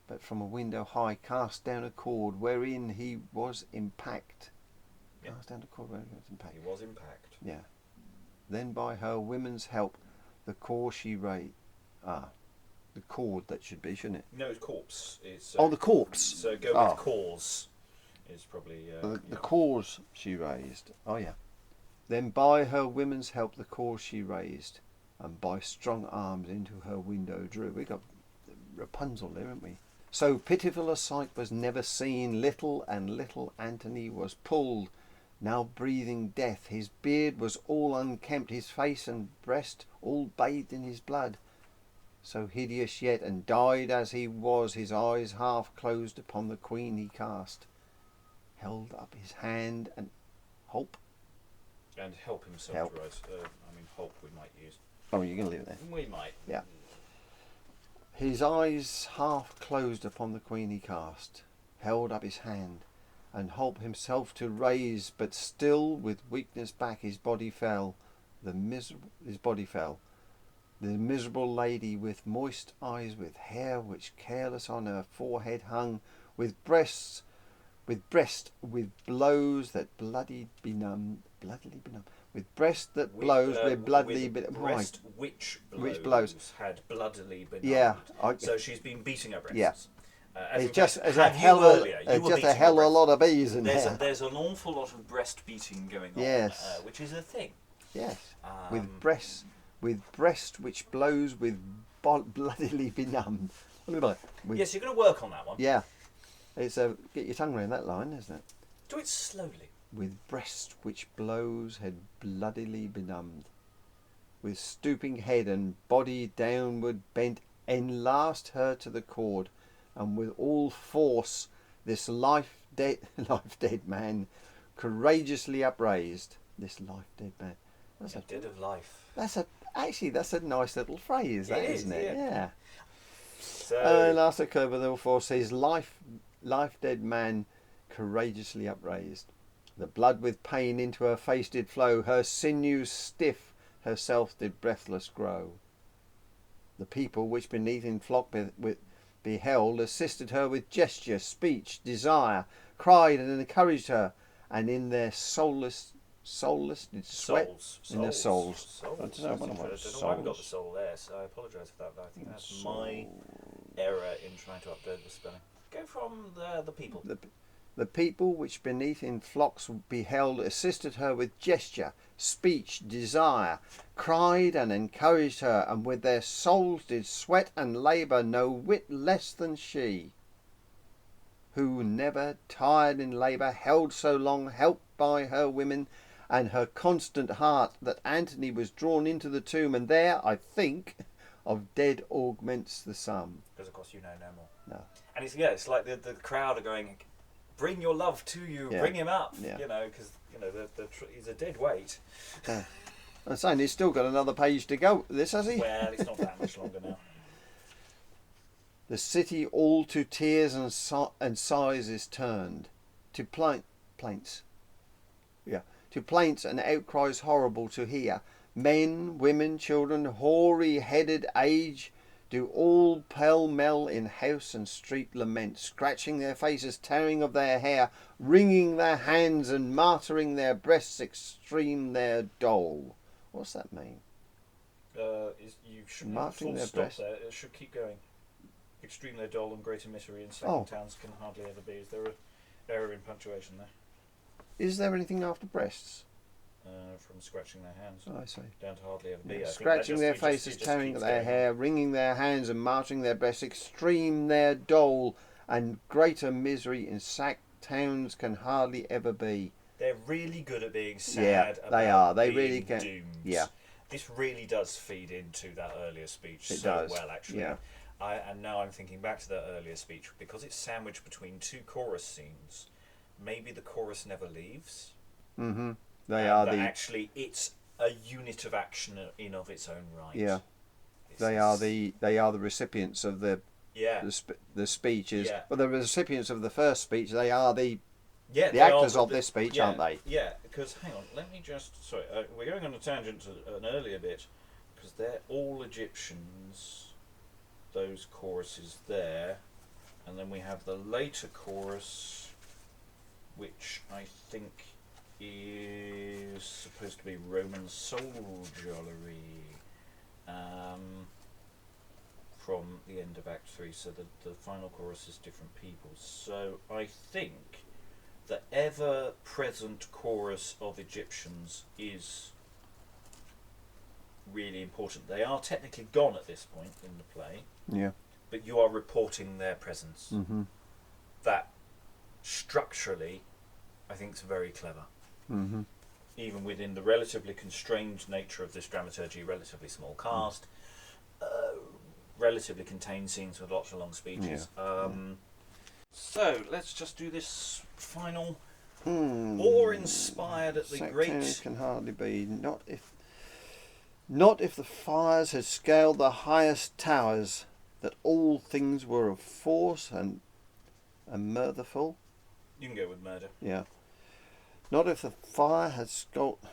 but from a window high cast down a cord wherein he was impact. Yeah. Cast down a cord wherein he was impact. He was impact. Yeah. Then by her women's help, the cord she raised. The cord that should be, shouldn't it? No, it's corpse. It's the corpse. So go with cause. Is probably the cause she raised. Oh yeah. Then by her women's help, the cause she raised, and by strong arms into her window drew. We got Rapunzel there, haven't we? So pitiful a sight was never seen. Little Antony was pulled, now breathing death. His beard was all unkempt, his face and breast all bathed in his blood. So hideous yet, and died as he was, his eyes half closed upon the queen he cast. Held up his hand and help himself Help. to rise. Help we might use. Oh, you're going to leave it there. We might. Yeah. His eyes half closed upon the queen he cast, held up his hand, and holp himself to raise, but still with weakness back his body fell. The miserable lady with moist eyes, with hair which careless on her forehead hung, with breast with blows that bloodily benumbed, with breast that blows with bloodily breast which blows had bloodily benumbed. Yeah, so she's been beating her breasts. Yeah. It's just as a hell of a lot of bees in there. There's an awful lot of breast beating going on. Yes. Which is a thing. Yes. With breast which blows with bloodily benumbed. Look at that. Yes, you're going to work on that one. Yeah. It's get your tongue around that line, isn't it? Do it slowly. With breast which blows had bloodily benumbed, with stooping head and body downward bent, enlaced her to the cord, and with all force this life dead man courageously upraised. This life dead man. That's dead of life. That's a nice little phrase, isn't it? Yeah. So last occurred with all force his life dead man courageously upraised. The blood with pain into her face did flow, her sinews stiff, herself did breathless grow. The people which beneath in flock beheld, assisted her with gesture, speech, desire, cried and encouraged her, and in their soulless did sweat in their souls. I don't know why we got the soul there, so I apologise for that, but I think that's my error in trying to update the spelling. Go from the people. The people which beneath in flocks beheld, assisted her with gesture, speech, desire, cried and encouraged her, and with their souls did sweat and labour no whit less than she, who never tired in labour, held so long, helped by her women and her constant heart, that Antony was drawn into the tomb, and there, I think, of dead augments the sum. Because of course you know no more. No. And it's like the crowd are going, bring your love to you, bring him up, because he's a dead weight. I'm saying he's still got another page to go. This has he? Well, it's not that much longer now. The city all to tears and sighs is turned, to plaints. Yeah, to plaints and outcries horrible to hear. Men, women, children, hoary-headed age, do all pell-mell in house and street lament, scratching their faces, tearing of their hair, wringing their hands and martyring their breasts, extreme their dole. What's that mean? You shouldn't have full stop there. It should keep going. Extreme their dole and greater misery in second towns can hardly ever be. Is there an error in punctuation there? Is there anything after breasts? From scratching their hands. Oh, I see. Down to hardly ever be. Yeah, scratching their faces, tearing their hair, wringing their hands and martyring their breasts, extreme their dole, and greater misery in sacked towns can hardly ever be. They're really good at being sad. Yeah, they are. They being really can. Doomed. Yeah. This really does feed into that earlier speech well, actually. Yeah. And now I'm thinking back to that earlier speech, because it's sandwiched between two chorus scenes. Maybe the chorus never leaves. Mm-hmm. Actually, it's a unit of action in of its own right. Yeah. They are the recipients of the speeches. Yeah. Well, the recipients of the first speech. They are the actors of this speech, aren't they? Yeah. Because hang on, let me just. Sorry, we're going on a tangent to an earlier bit, because they're all Egyptians. Those choruses there, and then we have the later chorus, which I think is supposed to be Roman soldiery from the end of Act 3, so the final chorus is different people. So I think the ever-present chorus of Egyptians is really important. They are technically gone at this point in the play. Yeah. but you are reporting their presence. Mm-hmm. That structurally, I think, is very clever. Mm-hmm. Even within the relatively constrained nature of this dramaturgy, relatively small cast, relatively contained scenes with lots of long speeches. So let's just do this final. Awe-inspired at the Sectarian great. can hardly be. Not if the fires had scaled the highest towers, that all things were of force and mirthful. You can go with murder. Yeah. Not if the fire had scalded,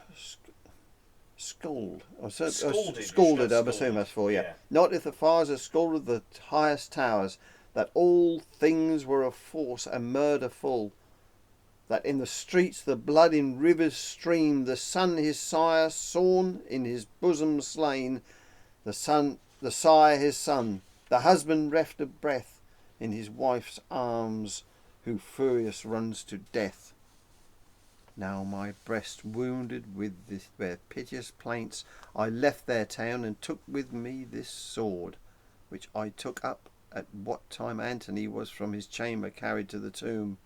I'm assuming that's for, yeah. Not if the fires had scalded the highest towers, that all things were of force and murder full, that in the streets the blood in rivers streamed, the son his sire sawn, in his bosom slain, the sire his son, the husband reft of breath, in his wife's arms, who furious runs to death. Now my breast wounded with their piteous plaints, I left their town and took with me this sword, which I took up at what time Antony was from his chamber carried to the tomb,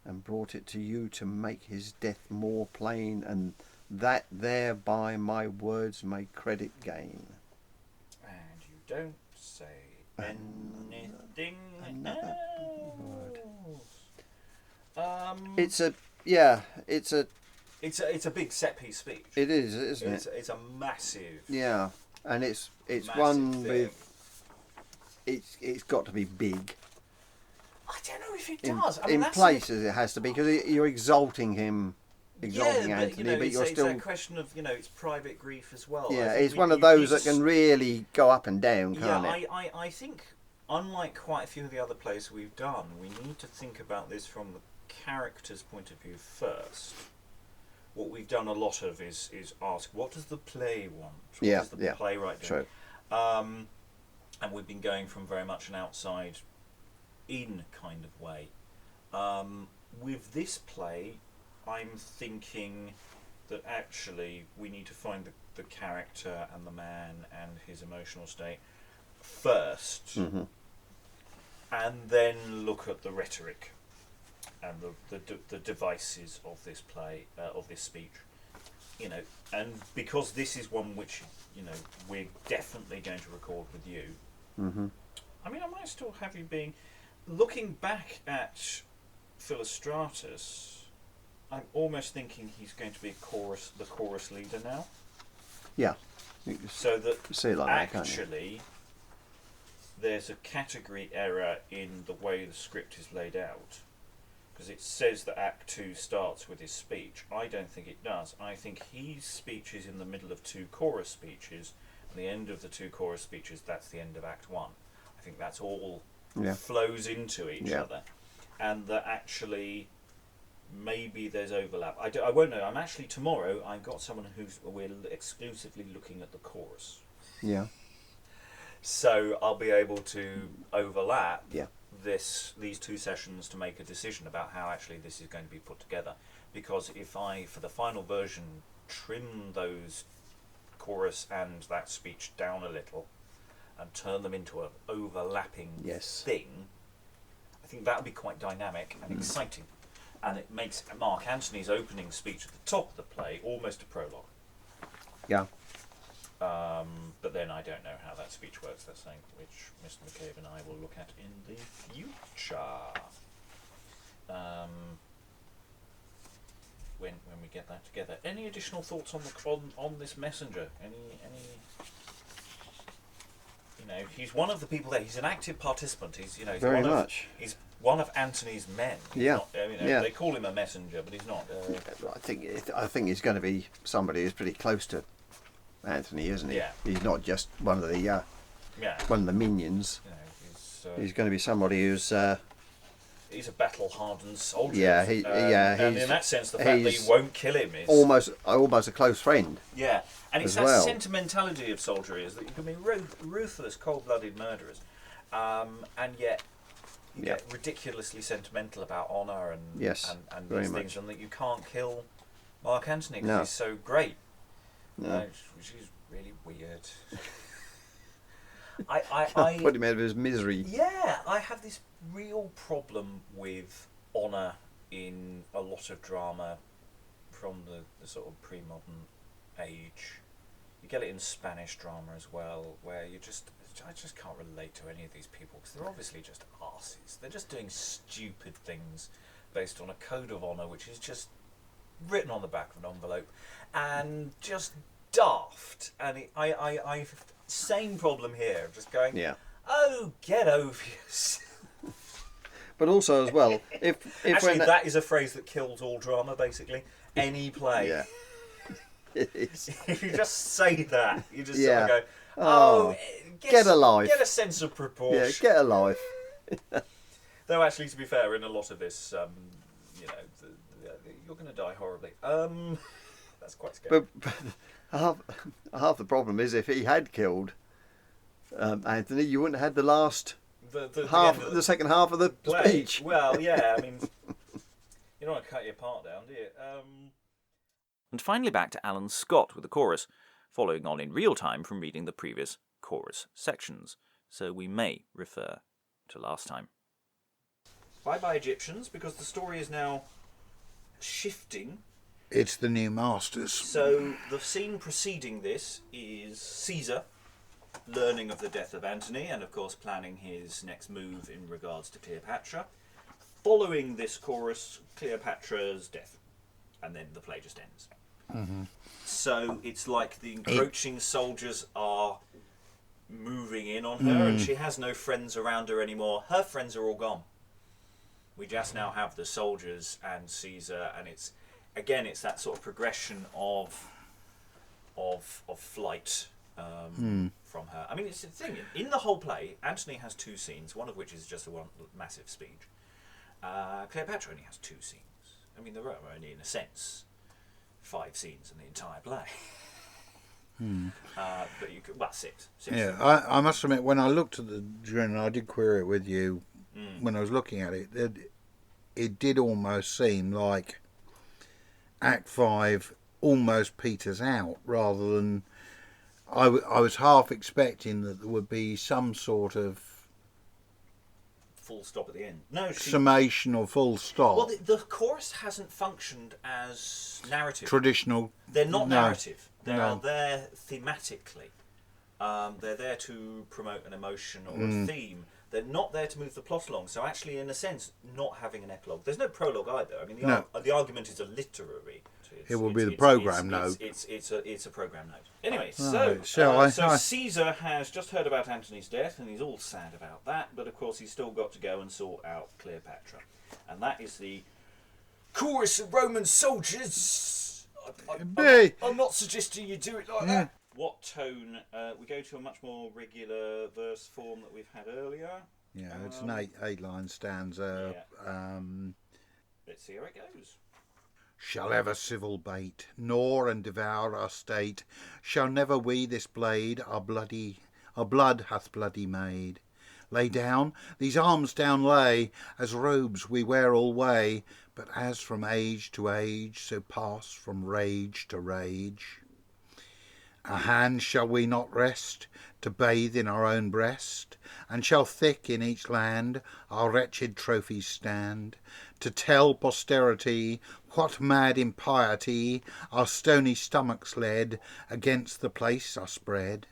and brought it to you to make his death more plain, and that thereby my words may credit gain. And you don't say anything Another word. else. It's a big set piece speech. It is, isn't it? It's a massive. Yeah, and it's massive one thing. with. It's got to be big. I don't know if it does. In places it has to be, because you're exalting him, exalting Antony, but you're still. It's a question of it's private grief as well. Yeah, it's one of those that can really go up and down, can't it? I think, unlike quite a few of the other plays we've done, we need to think about this from the character's point of view first. What we've done a lot of is ask, what does the play want? What does the playwright do? True. And we've been going from very much an outside-in kind of way. With this play, I'm thinking that actually we need to find the character and the man and his emotional state first, and then look at the rhetoric and the devices of this play, of this speech. And because this is one which we're definitely going to record with you. I mean, I might still have you being, looking back at Philostratus, I'm almost thinking he's going to be the chorus leader now. Yeah. So that See it like actually there's a category error in the way the script is laid out. Because it says that Act 2 starts with his speech. I don't think it does. I think his speech is in the middle of two chorus speeches, and the end of the two chorus speeches, that's the end of Act 1. I think that's all flows into each other. And that actually maybe there's overlap. I won't know. I'm actually, tomorrow, I've got someone we're exclusively looking at the chorus. Yeah. So I'll be able to overlap these two sessions to make a decision about how actually this is going to be put together. Because if I, for the final version, trim those chorus and that speech down a little and turn them into an overlapping thing, I think that would be quite dynamic and exciting. And it makes Mark Antony's opening speech at the top of the play almost a prologue. Yeah. But then I don't know how that speech works. That's something which Mr. McCabe and I will look at in the future. When we get that together. Any additional thoughts on this messenger? Any he's one of the people there. He's an active participant. He's very much. He's one of Antony's men. He's not, they call him a messenger, but he's not. I think he's going to be somebody who's pretty close to Antony, isn't he? Yeah. He's not just one of the minions. He's going to be somebody who's. He's a battle-hardened soldier. Yeah, and in that sense, the fact that he won't kill him is almost a close friend. Yeah, and it's that sentimentality of soldiery is that you can be ruthless, cold-blooded murderers, and yet you get ridiculously sentimental about honour and these things, and that you can't kill Mark Antony because he's so great. Which is really weird. I Put him out of his misery. Yeah, I have this real problem with honour in a lot of drama from the sort of pre-modern age. You get it in Spanish drama as well, where I just can't relate to any of these people because they're obviously just arses. They're just doing stupid things based on a code of honour which is just written on the back of an envelope and just daft. And I same problem here. Just going, oh, get over yourself. But also as well, if actually when that is a phrase that kills all drama. Basically, any play. Yeah. It is. If you just say that, you just sort of go, get a life. Get a sense of proportion. Yeah, get a life. Though actually, to be fair, in a lot of this, you're going to die horribly. That's quite scary. But half the problem is if he had killed Anthony, you wouldn't have had the last the second half of the play. Speech. Well, yeah, I mean, you don't want to cut your part down, do you? And finally back to Alan Scott with the chorus, following on in real time from reading the previous chorus sections, so we may refer to last time. Bye-bye Egyptians, because the story is now shifting. It's the new masters. So the scene preceding this is Caesar learning of the death of Antony and of course planning his next move in regards to Cleopatra. Following this chorus, Cleopatra's death, and then the play just ends. Mm-hmm. So it's like the encroaching soldiers are moving in on her and she has no friends around her anymore. Her friends are all gone. We just now have the soldiers and Caesar, and it's that sort of progression of flight from her. I mean, it's the thing, in the whole play, Antony has two scenes, one of which is just a one massive speech. Cleopatra only has two scenes. I mean, there are only, in a sense, 5 scenes in the entire play. But you could, six. Yeah, I must admit, when I looked at the journal, I did query it with you. When I was looking at it, it did almost seem like Act 5 almost peters out, rather than I was half expecting that there would be some sort of full stop at the end. No, summation or full stop. Well, the chorus hasn't functioned as narrative. Traditional. They're not narrative. They No. are there thematically. They're there to promote an emotion or a theme. They're not there to move the plot along. So actually, in a sense, not having an epilogue. There's no prologue either. I mean, the argument is a literary. It will be the programme note. It's a programme note. Anyway, Right. so Caesar has just heard about Antony's death, and he's all sad about that. But of course, he's still got to go and sort out Cleopatra, and that is the chorus of Roman soldiers. I'm not suggesting you do it like that. What tone? We go to a much more regular verse form that we've had earlier. Yeah, it's an eight-line stanza. Yeah. Let's see how it goes. Shall ever civil bait, gnaw and devour our state? Shall never we this blade our blood hath bloody made? Lay down, these arms down lay, as robes we wear alway, but as from age to age, so pass from rage to rage. Our hands shall we not rest, to bathe in our own breast, and shall thick in each land our wretched trophies stand, to tell posterity what mad impiety our stony stomachs led against the place are spread.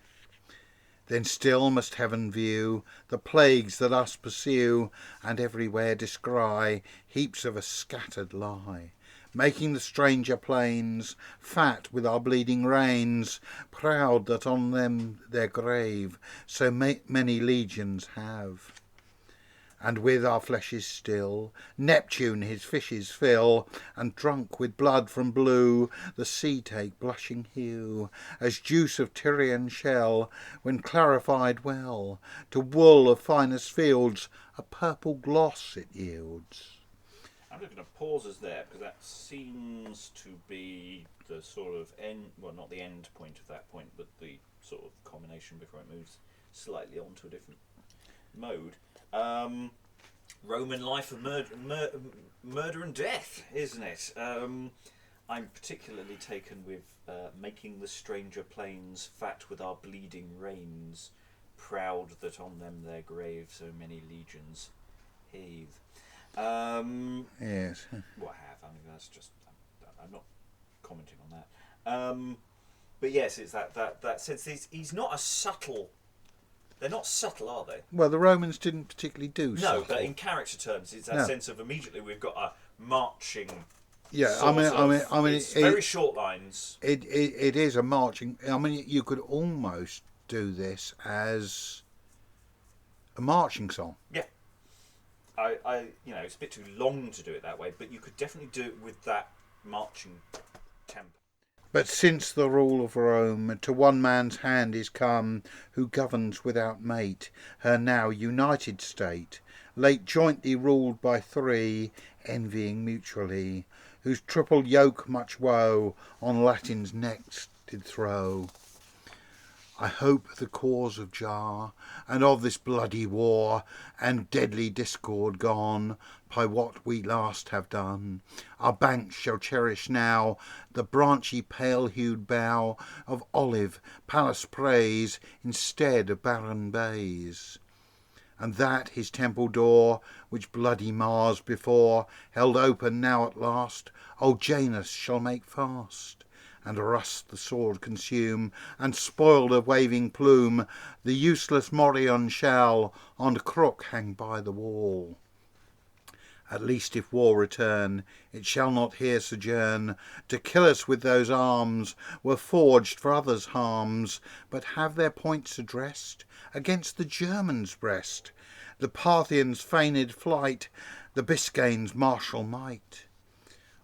Then still must heaven view the plagues that us pursue, and everywhere descry heaps of a scattered lie, making the stranger plains fat with our bleeding reins, proud that on them their grave so many legions have. And with our fleshes still Neptune his fishes fill, and drunk with blood from blue the sea take blushing hue, as juice of Tyrian shell when clarified well, to wool of finest fields a purple gloss it yields. I'm just going to pause us there because that seems to be the sort of end, well, not the end point of that point, but the sort of culmination before it moves slightly on to a different mode. Roman life of murder and death, isn't it? I'm particularly taken with making the stranger plains fat with our bleeding reins, proud that on them their grave so many legions heave. Yes. What have? I mean, that's just. I'm not commenting on that. But yes, it's that sense. He's not a subtle. They're not subtle, are they? Well, the Romans didn't particularly do No, subtle. but in character terms, it's that sense of immediately we've got a marching. Yeah, it's very short lines. It is a marching. I mean, you could almost do this as a marching song. Yeah. It's a bit too long to do it that way, but you could definitely do it with that marching tempo. But since the rule of Rome to one man's hand is come, who governs without mate her now united state, late jointly ruled by three, envying mutually, whose triple yoke much woe on Latin's necks did throw. I hope the cause of jar, and of this bloody war, and deadly discord gone, by what we last have done, our banks shall cherish now the branchy pale-hued bough of olive Pallas praise instead of barren bays. And that his temple door, which bloody Mars before held open now at last, old Janus shall make fast, and rust the sword consume, and spoil the waving plume, the useless morion shall on crook hang by the wall. At least if war return, it shall not here sojourn, to kill us with those arms were forged for others' harms, but have their points addressed against the Germans' breast, the Parthians' feigned flight, the Biscaynes' martial might.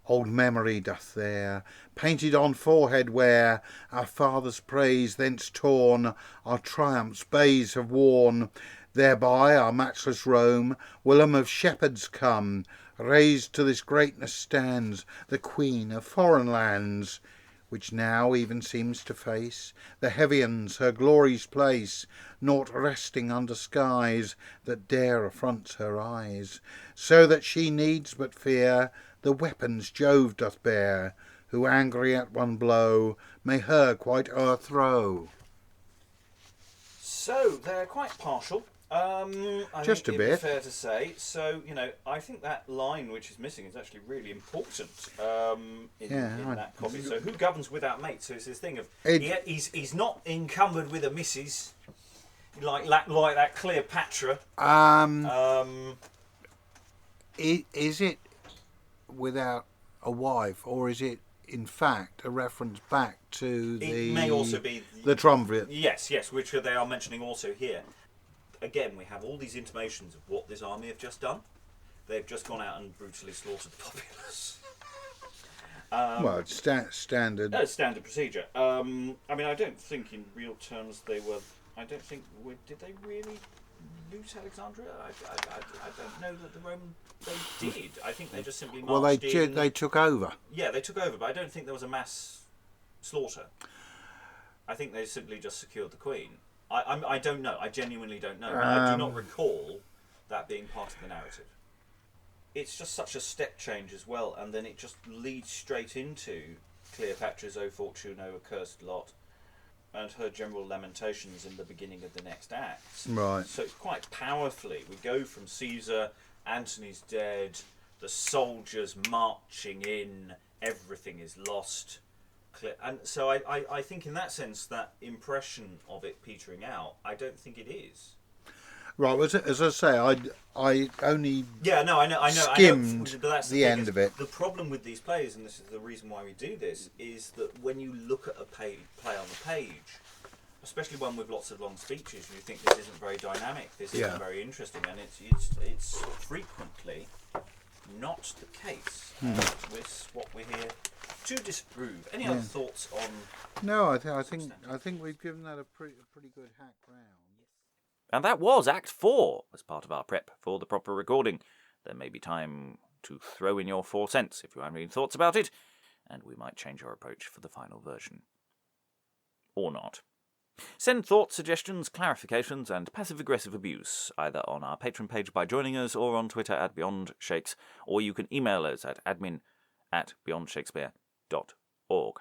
Old memory doth there, painted on forehead wear, our fathers' praise thence torn, our triumphs bays have worn. Thereby our matchless Rome, whilom of shepherds come, raised to this greatness stands, the queen of foreign lands, which now even seems to face the Heavians her glory's place, naught resting under skies that dare affronts her eyes, so that she needs but fear the weapons Jove doth bear, who angry at one blow may her quite o'erthrow. So they're quite partial. I Just think a bit. Fair to say. So I think that line which is missing is actually really important in that copy. So who governs without mate? So it's this thing of he's not encumbered with a missus like that Cleopatra. Is it without a wife, or is it in fact a reference back to It may also be the triumvirate? Yes, which they are mentioning also here. Again, we have all these intimations of what this army have just done. They've just gone out and brutally slaughtered the populace. Well, it's standard. Standard procedure. I mean, I don't think in real terms they were. I don't think. Did they really loot Alexandria? I don't know that the Roman. They did. I think they just simply marched in. They took over. Yeah, they took over, but I don't think there was a mass slaughter. I think they simply just secured the queen. I don't know. I genuinely don't know. I do not recall that being part of the narrative. It's just such a step change as well, and then it just leads straight into Cleopatra's "O fortune, O accursed lot," and her general lamentations in the beginning of the next act. Right. So quite powerfully, we go from Caesar, Antony's dead, the soldiers marching in, everything is lost. And so I think in that sense, that impression of it petering out, I don't think it is. Right, as I say, I only skimmed skimmed but that's the end of it. The problem with these plays, and this is the reason why we do this, is that when you look at a play on the page, especially one with lots of long speeches, you think this isn't very dynamic, this isn't very interesting, and it's frequently not the case. With what we're here to disprove. Any other thoughts on? No, I think we've given that a pretty good hack round. And that was Act 4 as part of our prep for the proper recording. There may be time to throw in your 4 cents if you have any thoughts about it, and we might change our approach for the final version. Or not. Send thoughts, suggestions, clarifications, and passive-aggressive abuse, either on our Patreon page by joining us or on Twitter @BeyondShakes, or you can email us at admin@beyondshakespeare.org.